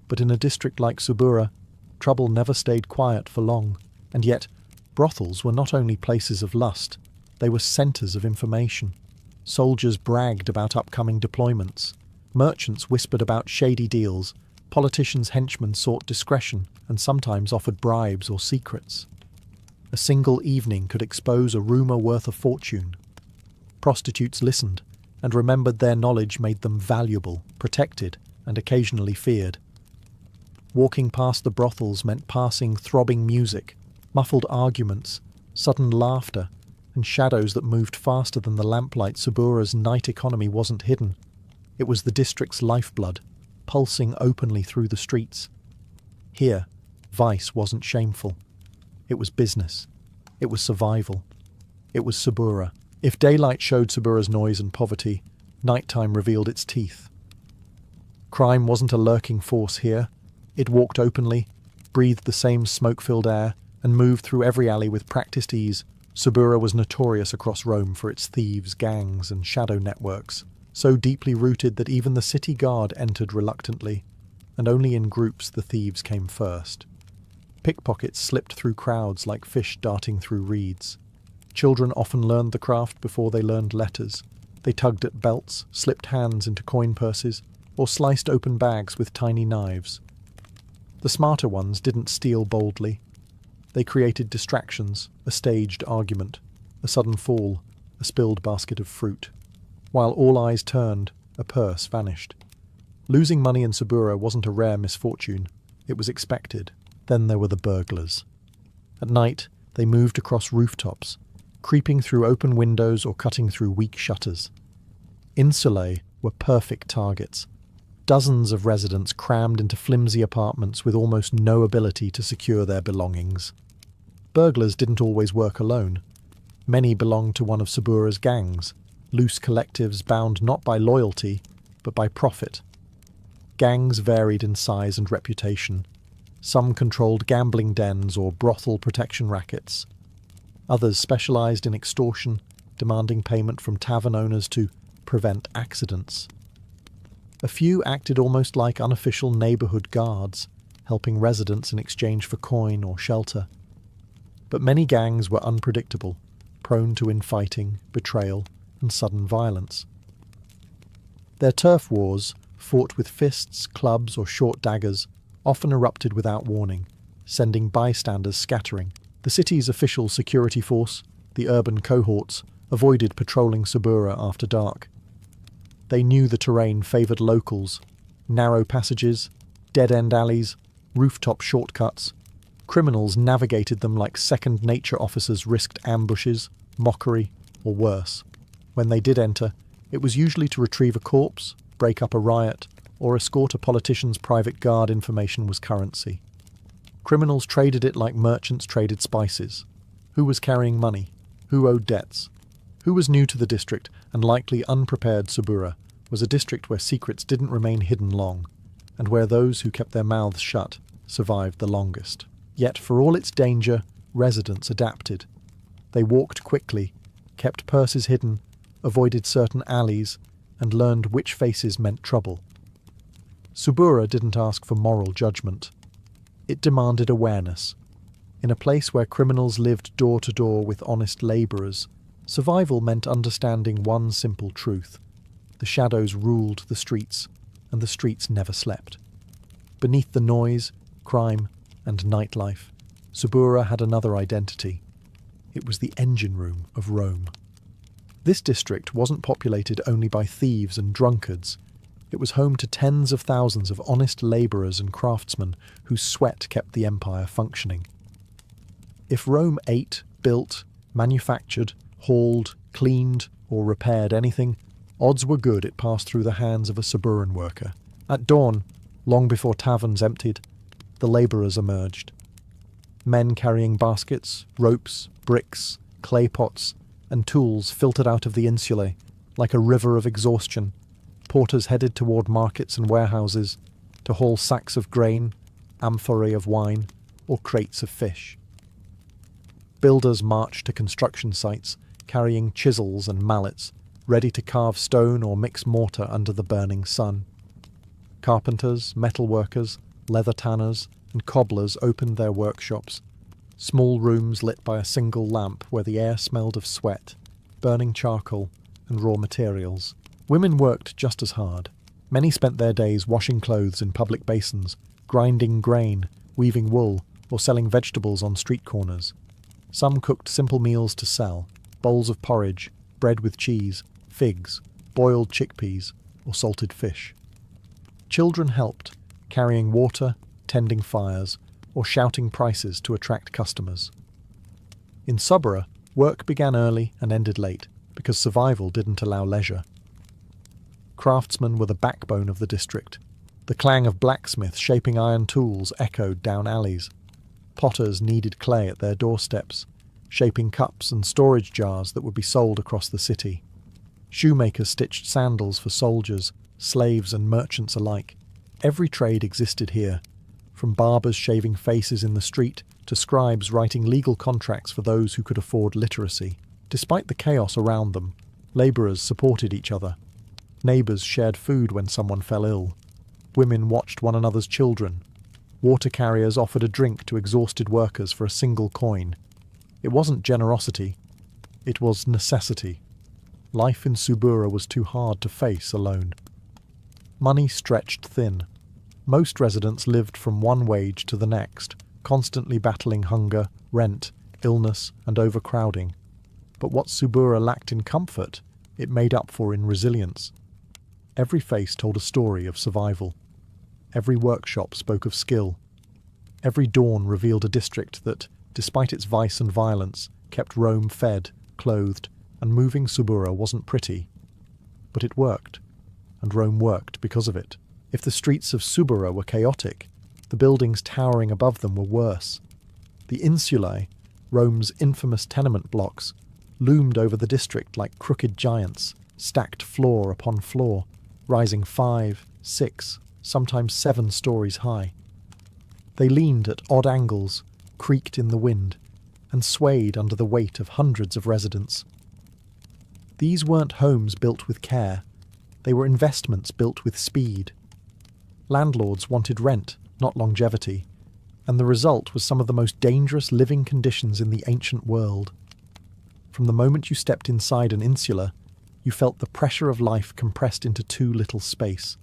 but in a district like Subura, trouble never stayed quiet for long. And yet, brothels were not only places of lust, they were centres of information. Soldiers bragged about upcoming deployments. Merchants whispered about shady deals. Politicians' henchmen sought discretion and sometimes offered bribes or secrets. A single evening could expose a rumour worth a fortune. Prostitutes listened and remembered their knowledge made them valuable, protected, and occasionally feared. Walking past the brothels meant passing throbbing music, muffled arguments, sudden laughter, and shadows that moved faster than the lamplight. Subura's night economy wasn't hidden. It was the district's lifeblood, pulsing openly through the streets. Here, vice wasn't shameful. It was business. It was survival. It was Subura. If daylight showed Subura's noise and poverty, nighttime revealed its teeth. Crime wasn't a lurking force here. It walked openly, breathed the same smoke-filled air, and moved through every alley with practiced ease. Subura was notorious across Rome for its thieves, gangs, and shadow networks, so deeply rooted that even the city guard entered reluctantly, and only in groups the thieves came first. Pickpockets slipped through crowds like fish darting through reeds. Children often learned the craft before they learned letters. They tugged at belts, slipped hands into coin purses, or sliced open bags with tiny knives. The smarter ones didn't steal boldly. They created distractions, a staged argument, a sudden fall, a spilled basket of fruit. While all eyes turned, a purse vanished. Losing money in Subura wasn't a rare misfortune. It was expected. Then there were the burglars. At night, they moved across rooftops, creeping through open windows or cutting through weak shutters. Insulae were perfect targets. Dozens of residents crammed into flimsy apartments with almost no ability to secure their belongings. Burglars didn't always work alone. Many belonged to one of Subura's gangs, loose collectives bound not by loyalty, but by profit. Gangs varied in size and reputation. Some controlled gambling dens or brothel protection rackets. Others specialized in extortion, demanding payment from tavern owners to prevent accidents. A few acted almost like unofficial neighborhood guards, helping residents in exchange for coin or shelter. But many gangs were unpredictable, prone to infighting, betrayal, and sudden violence. Their turf wars, fought with fists, clubs, or short daggers, often erupted without warning, sending bystanders scattering. The city's official security force, the urban cohorts, avoided patrolling Subura after dark. They knew the terrain favoured locals, narrow passages, dead-end alleys, rooftop shortcuts. Criminals navigated them like second-nature officers risked ambushes, mockery, or worse. When they did enter, it was usually to retrieve a corpse, break up a riot, or escort a politician's private guard. Information was currency. Criminals traded it like merchants traded spices. Who was carrying money? Who owed debts? Who was new to the district and likely unprepared? Subura was a district where secrets didn't remain hidden long, and where those who kept their mouths shut survived the longest. Yet for all its danger, residents adapted. They walked quickly, kept purses hidden, avoided certain alleys, and learned which faces meant trouble. Subura didn't ask for moral judgment. It demanded awareness. In a place where criminals lived door to door with honest labourers, survival meant understanding one simple truth. The shadows ruled the streets, and the streets never slept. Beneath the noise, crime, and nightlife, Subura had another identity. It was the engine room of Rome. This district wasn't populated only by thieves and drunkards. It was home to tens of thousands of honest labourers and craftsmen whose sweat kept the empire functioning. If Rome ate, built, manufactured, hauled, cleaned, or repaired anything, odds were good it passed through the hands of a Suburan worker. At dawn, long before taverns emptied, the labourers emerged. Men carrying baskets, ropes, bricks, clay pots, and tools filtered out of the insulae like a river of exhaustion. Porters headed toward markets and warehouses to haul sacks of grain, amphorae of wine, or crates of fish. Builders marched to construction sites carrying chisels and mallets, ready to carve stone or mix mortar under the burning sun. Carpenters, metalworkers, leather tanners, and cobblers opened their workshops, small rooms lit by a single lamp where the air smelled of sweat, burning charcoal, and raw materials. Women worked just as hard. Many spent their days washing clothes in public basins, grinding grain, weaving wool, or selling vegetables on street corners. Some cooked simple meals to sell: bowls of porridge, bread with cheese, figs, boiled chickpeas, or salted fish. Children helped, carrying water, tending fires, or shouting prices to attract customers. In Subura, work began early and ended late, because survival didn't allow leisure. Craftsmen were the backbone of the district. The clang of blacksmiths shaping iron tools echoed down alleys. Potters kneaded clay at their doorsteps, shaping cups and storage jars that would be sold across the city. Shoemakers stitched sandals for soldiers, slaves and merchants alike. Every trade existed here, from barbers shaving faces in the street to scribes writing legal contracts for those who could afford literacy. Despite the chaos around them, labourers supported each other. Neighbours shared food when someone fell ill. Women watched one another's children. Water carriers offered a drink to exhausted workers for a single coin. It wasn't generosity, it was necessity. Life in Subura was too hard to face alone. Money stretched thin. Most residents lived from one wage to the next, constantly battling hunger, rent, illness, and overcrowding. But what Subura lacked in comfort, it made up for in resilience. Every face told a story of survival. Every workshop spoke of skill. Every dawn revealed a district that, despite its vice and violence, kept Rome fed, clothed, and moving. Subura wasn't pretty. But it worked, and Rome worked because of it. If the streets of Subura were chaotic, the buildings towering above them were worse. The insulae, Rome's infamous tenement blocks, loomed over the district like crooked giants, stacked floor upon floor, rising 5, 6, sometimes 7 stories high. They leaned at odd angles, creaked in the wind, and swayed under the weight of hundreds of residents. These weren't homes built with care, they were investments built with speed. Landlords wanted rent, not longevity, and the result was some of the most dangerous living conditions in the ancient world. From the moment you stepped inside an insula, you felt the pressure of life compressed into too little space.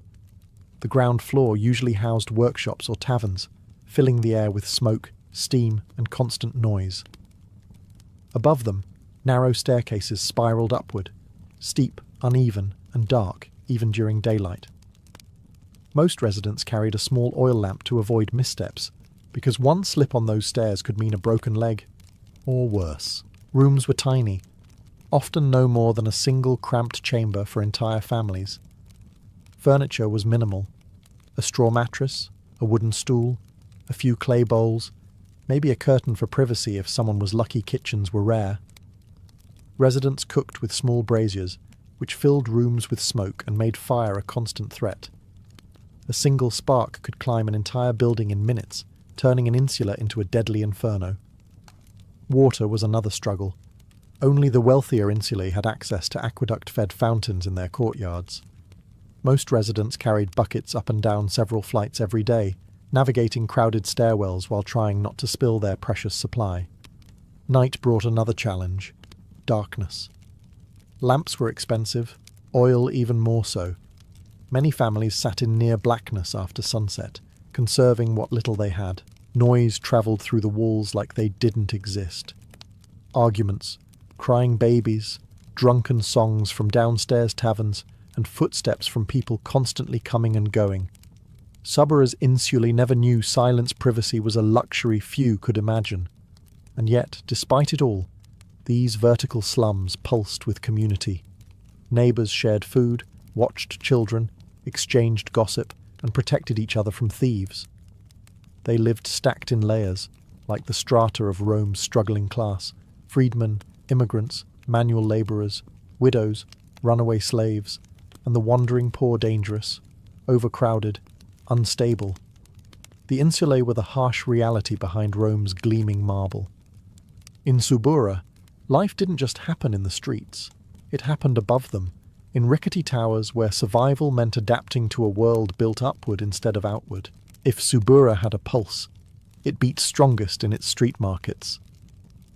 The ground floor usually housed workshops or taverns, filling the air with smoke, steam, and constant noise. Above them, narrow staircases spiraled upward, steep, uneven, and dark, even during daylight. Most residents carried a small oil lamp to avoid missteps, because one slip on those stairs could mean a broken leg, or worse. Rooms were tiny, often no more than a single cramped chamber for entire families. Furniture was minimal: a straw mattress, a wooden stool, a few clay bowls, maybe a curtain for privacy if someone was lucky. Kitchens were rare. Residents cooked with small braziers, which filled rooms with smoke and made fire a constant threat. A single spark could climb an entire building in minutes, turning an insula into a deadly inferno. Water was another struggle. Only the wealthier insulae had access to aqueduct-fed fountains in their courtyards. Most residents carried buckets up and down several flights every day, navigating crowded stairwells while trying not to spill their precious supply. Night brought another challenge: darkness. Lamps were expensive, oil even more so. Many families sat in near blackness after sunset, conserving what little they had. Noise travelled through the walls like they didn't exist. Arguments, crying babies, drunken songs from downstairs taverns, and footsteps from people constantly coming and going. Subura's insulae never knew silence. Privacy was a luxury few could imagine. And yet, despite it all, these vertical slums pulsed with community. Neighbours shared food, watched children, exchanged gossip, and protected each other from thieves. They lived stacked in layers, like the strata of Rome's struggling class: freedmen, immigrants, manual labourers, widows, runaway slaves, and the wandering poor. Dangerous, overcrowded, unstable. The insulae were the harsh reality behind Rome's gleaming marble. In Subura, life didn't just happen in the streets. It happened above them, in rickety towers where survival meant adapting to a world built upward instead of outward. If Subura had a pulse, it beat strongest in its street markets.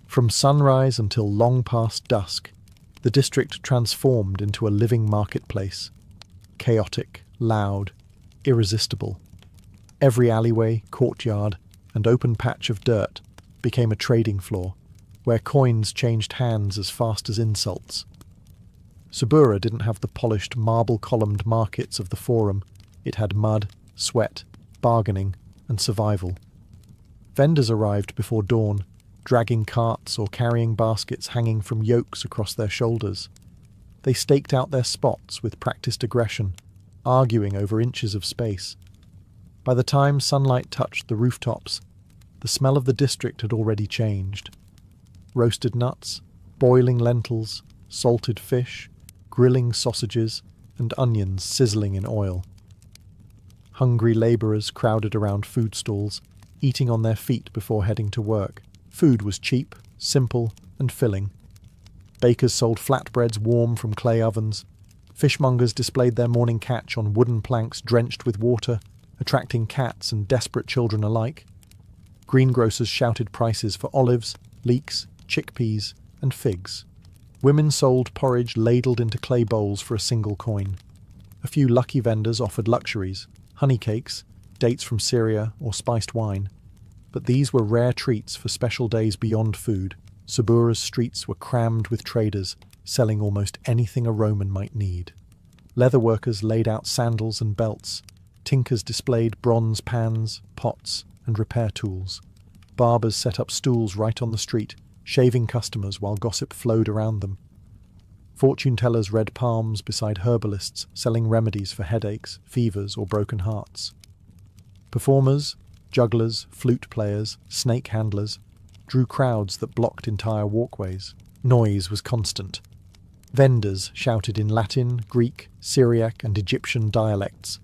From sunrise until long past dusk, the district transformed into a living marketplace. Chaotic, loud, irresistible. Every alleyway, courtyard, and open patch of dirt became a trading floor, where coins changed hands as fast as insults. Subura didn't have the polished marble-columned markets of the Forum. It had mud, sweat, bargaining, and survival. Vendors arrived before dawn, dragging carts or carrying baskets hanging from yokes across their shoulders. They staked out their spots with practiced aggression, arguing over inches of space. By the time sunlight touched the rooftops, the smell of the district had already changed. Roasted nuts, boiling lentils, salted fish, grilling sausages, and onions sizzling in oil. Hungry labourers crowded around food stalls, eating on their feet before heading to work. Food was cheap, simple, and filling. Bakers sold flatbreads warm from clay ovens. Fishmongers displayed their morning catch on wooden planks drenched with water, attracting cats and desperate children alike. Greengrocers shouted prices for olives, leeks, chickpeas, and figs. Women sold porridge ladled into clay bowls for a single coin. A few lucky vendors offered luxuries, honey cakes, dates from Syria, or spiced wine. But these were rare treats for special days beyond food. Subura's streets were crammed with traders, selling almost anything a Roman might need. Leatherworkers laid out sandals and belts. Tinkers displayed bronze pans, pots, and repair tools. Barbers set up stools right on the street, shaving customers while gossip flowed around them. Fortune-tellers read palms beside herbalists selling remedies for headaches, fevers, or broken hearts. Performers, jugglers, flute players, snake handlers drew crowds that blocked entire walkways. Noise was constant. Vendors shouted in Latin, Greek, Syriac, and Egyptian dialects.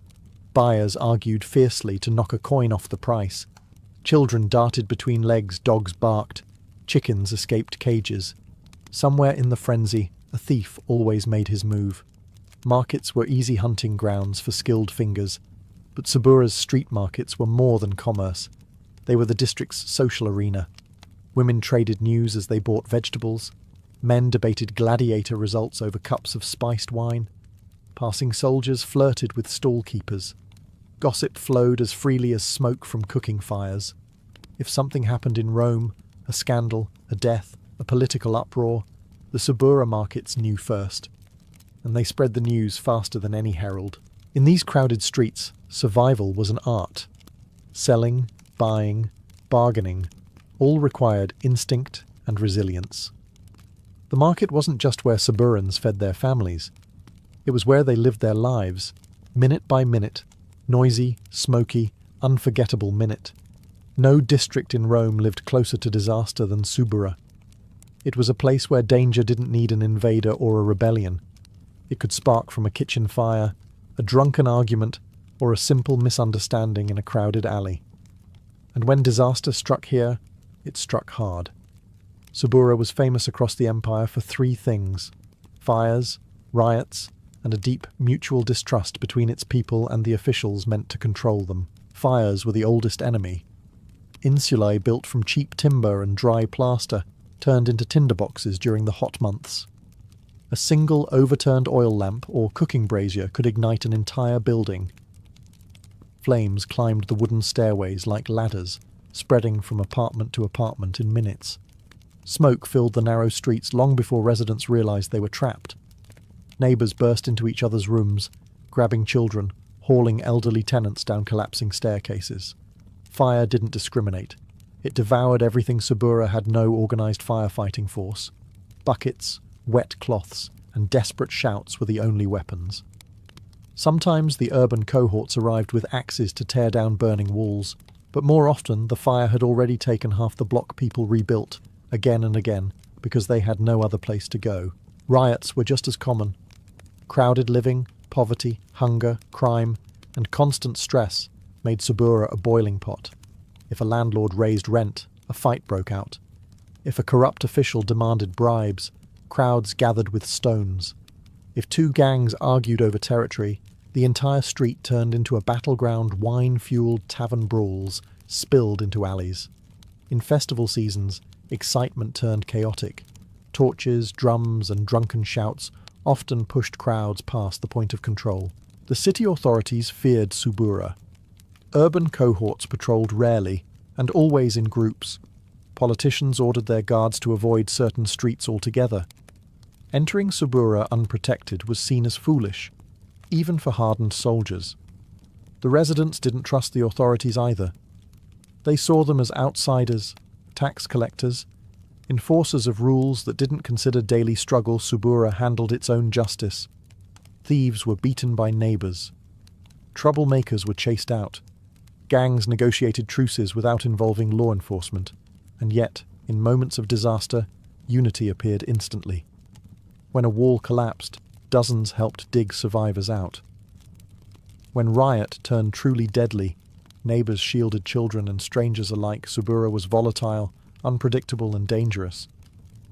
Buyers argued fiercely to knock a coin off the price. Children darted between legs, dogs barked. Chickens escaped cages. Somewhere in the frenzy, a thief always made his move. Markets were easy hunting grounds for skilled fingers, but Subura's street markets were more than commerce. They were the district's social arena. Women traded news as they bought vegetables. Men debated gladiator results over cups of spiced wine. Passing soldiers flirted with stall keepers. Gossip flowed as freely as smoke from cooking fires. If something happened in Rome, a scandal, a death, a political uproar, the Subura markets knew first, and they spread the news faster than any herald. In these crowded streets, survival was an art. Selling, buying, bargaining, all required instinct and resilience. The market wasn't just where Suburans fed their families. It was where they lived their lives, minute by minute, noisy, smoky, unforgettable minute. No district in Rome lived closer to disaster than Subura. It was a place where danger didn't need an invader or a rebellion. It could spark from a kitchen fire, a drunken argument, or a simple misunderstanding in a crowded alley. And when disaster struck here, it struck hard. Subura was famous across the empire for three things: fires, riots, and a deep mutual distrust between its people and the officials meant to control them. Fires were the oldest enemy. Insulae built from cheap timber and dry plaster turned into tinderboxes during the hot months. A single overturned oil lamp or cooking brazier could ignite an entire building. Flames climbed the wooden stairways like ladders, spreading from apartment to apartment in minutes. Smoke filled the narrow streets long before residents realized they were trapped. Neighbors burst into each other's rooms, grabbing children, hauling elderly tenants down collapsing staircases. Fire didn't discriminate. It devoured everything Subura had no organized firefighting force. Buckets, wet cloths, and desperate shouts were the only weapons. Sometimes the urban cohorts arrived with axes to tear down burning walls, but more often the fire had already taken half the block people rebuilt, again and again, because they had no other place to go. Riots were just as common. Crowded living, poverty, hunger, crime, and constant stress made Subura a boiling pot. If a landlord raised rent, a fight broke out. If a corrupt official demanded bribes, crowds gathered with stones. If two gangs argued over territory, the entire street turned into a battleground. Wine-fueled tavern brawls spilled into alleys. In festival seasons, excitement turned chaotic. Torches, drums, and drunken shouts often pushed crowds past the point of control. The city authorities feared Subura. Urban cohorts patrolled rarely, and always in groups. Politicians ordered their guards to avoid certain streets altogether. Entering Subura unprotected was seen as foolish, even for hardened soldiers. The residents didn't trust the authorities either. They saw them as outsiders, tax collectors, enforcers of rules that didn't consider daily struggle. Subura handled its own justice. Thieves were beaten by neighbours. Troublemakers were chased out. Gangs negotiated truces without involving law enforcement. And yet, in moments of disaster, unity appeared instantly. When a wall collapsed, dozens helped dig survivors out. When riot turned truly deadly, neighbours shielded children and strangers alike. Subura was volatile, unpredictable and dangerous,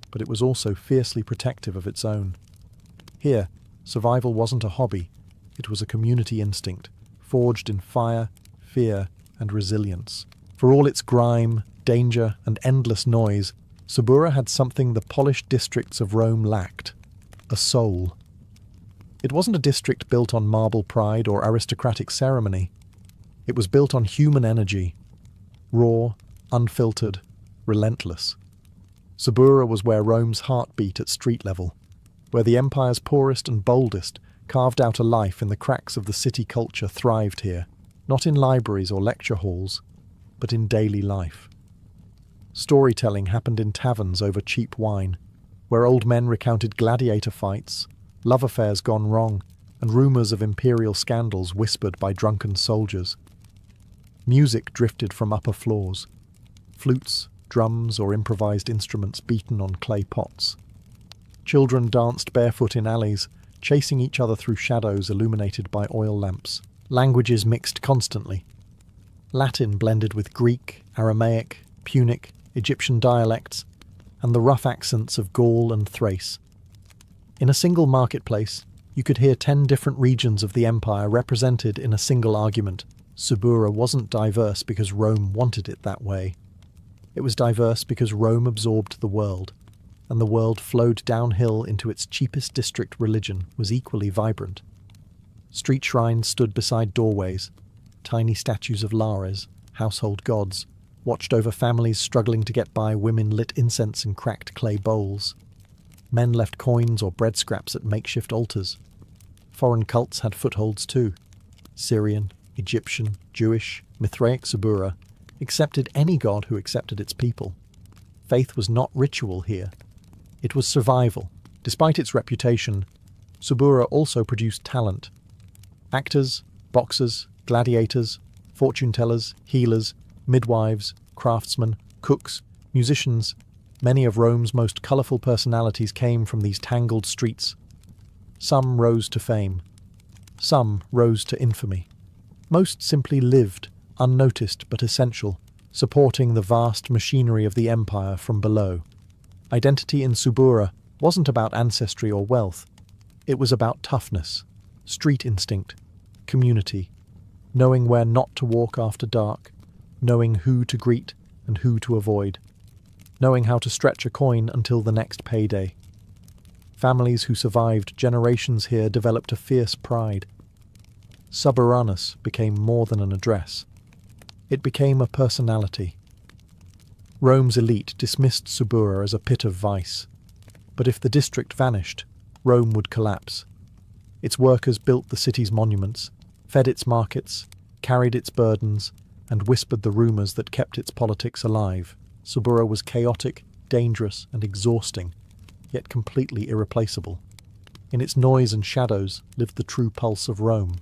but it was also fiercely protective of its own. Here, survival wasn't a hobby, it was a community instinct, forged in fire, fear and resilience. For all its grime, danger and endless noise, Subura had something the polished districts of Rome lacked: a soul. It wasn't a district built on marble pride or aristocratic ceremony. It was built on human energy, raw, unfiltered, relentless. Subura was where Rome's heart beat at street level, where the empire's poorest and boldest carved out a life in the cracks of the city. Culture thrived here, not in libraries or lecture halls, but in daily life. Storytelling happened in taverns over cheap wine, where old men recounted gladiator fights, love affairs gone wrong, and rumours of imperial scandals whispered by drunken soldiers. Music drifted from upper floors, flutes, drums or improvised instruments beaten on clay pots. Children danced barefoot in alleys, chasing each other through shadows illuminated by oil lamps. Languages mixed constantly. Latin blended with Greek, Aramaic, Punic, Egyptian dialects, and the rough accents of Gaul and Thrace. In a single marketplace, you could hear 10 different regions of the empire represented in a single argument. Subura wasn't diverse because Rome wanted it that way. It was diverse because Rome absorbed the world, and the world flowed downhill into its cheapest district. Religion was equally vibrant. Street shrines stood beside doorways. Tiny statues of Lares, household gods, watched over families struggling to get by. Women lit incense in cracked clay bowls. Men left coins or bread scraps at makeshift altars. Foreign cults had footholds too. Syrian, Egyptian, Jewish, Mithraic. Subura accepted any god who accepted its people. Faith was not ritual here. It was survival. Despite its reputation, Subura also produced talent. Actors, boxers, gladiators, fortune-tellers, healers, midwives, craftsmen, cooks, musicians. Many of Rome's most colourful personalities came from these tangled streets. Some rose to fame. Some rose to infamy. Most simply lived, unnoticed but essential, supporting the vast machinery of the empire from below. Identity in Subura wasn't about ancestry or wealth. It was about toughness, street instinct, community, knowing where not to walk after dark, knowing who to greet and who to avoid, knowing how to stretch a coin until the next payday. Families who survived generations here developed a fierce pride. Suburanus became more than an address. It became a personality. Rome's elite dismissed Subura as a pit of vice. But if the district vanished, Rome would collapse. Its workers built the city's monuments, fed its markets, carried its burdens, and whispered the rumours that kept its politics alive. Subura was chaotic, dangerous, and exhausting, yet completely irreplaceable. In its noise and shadows lived the true pulse of Rome.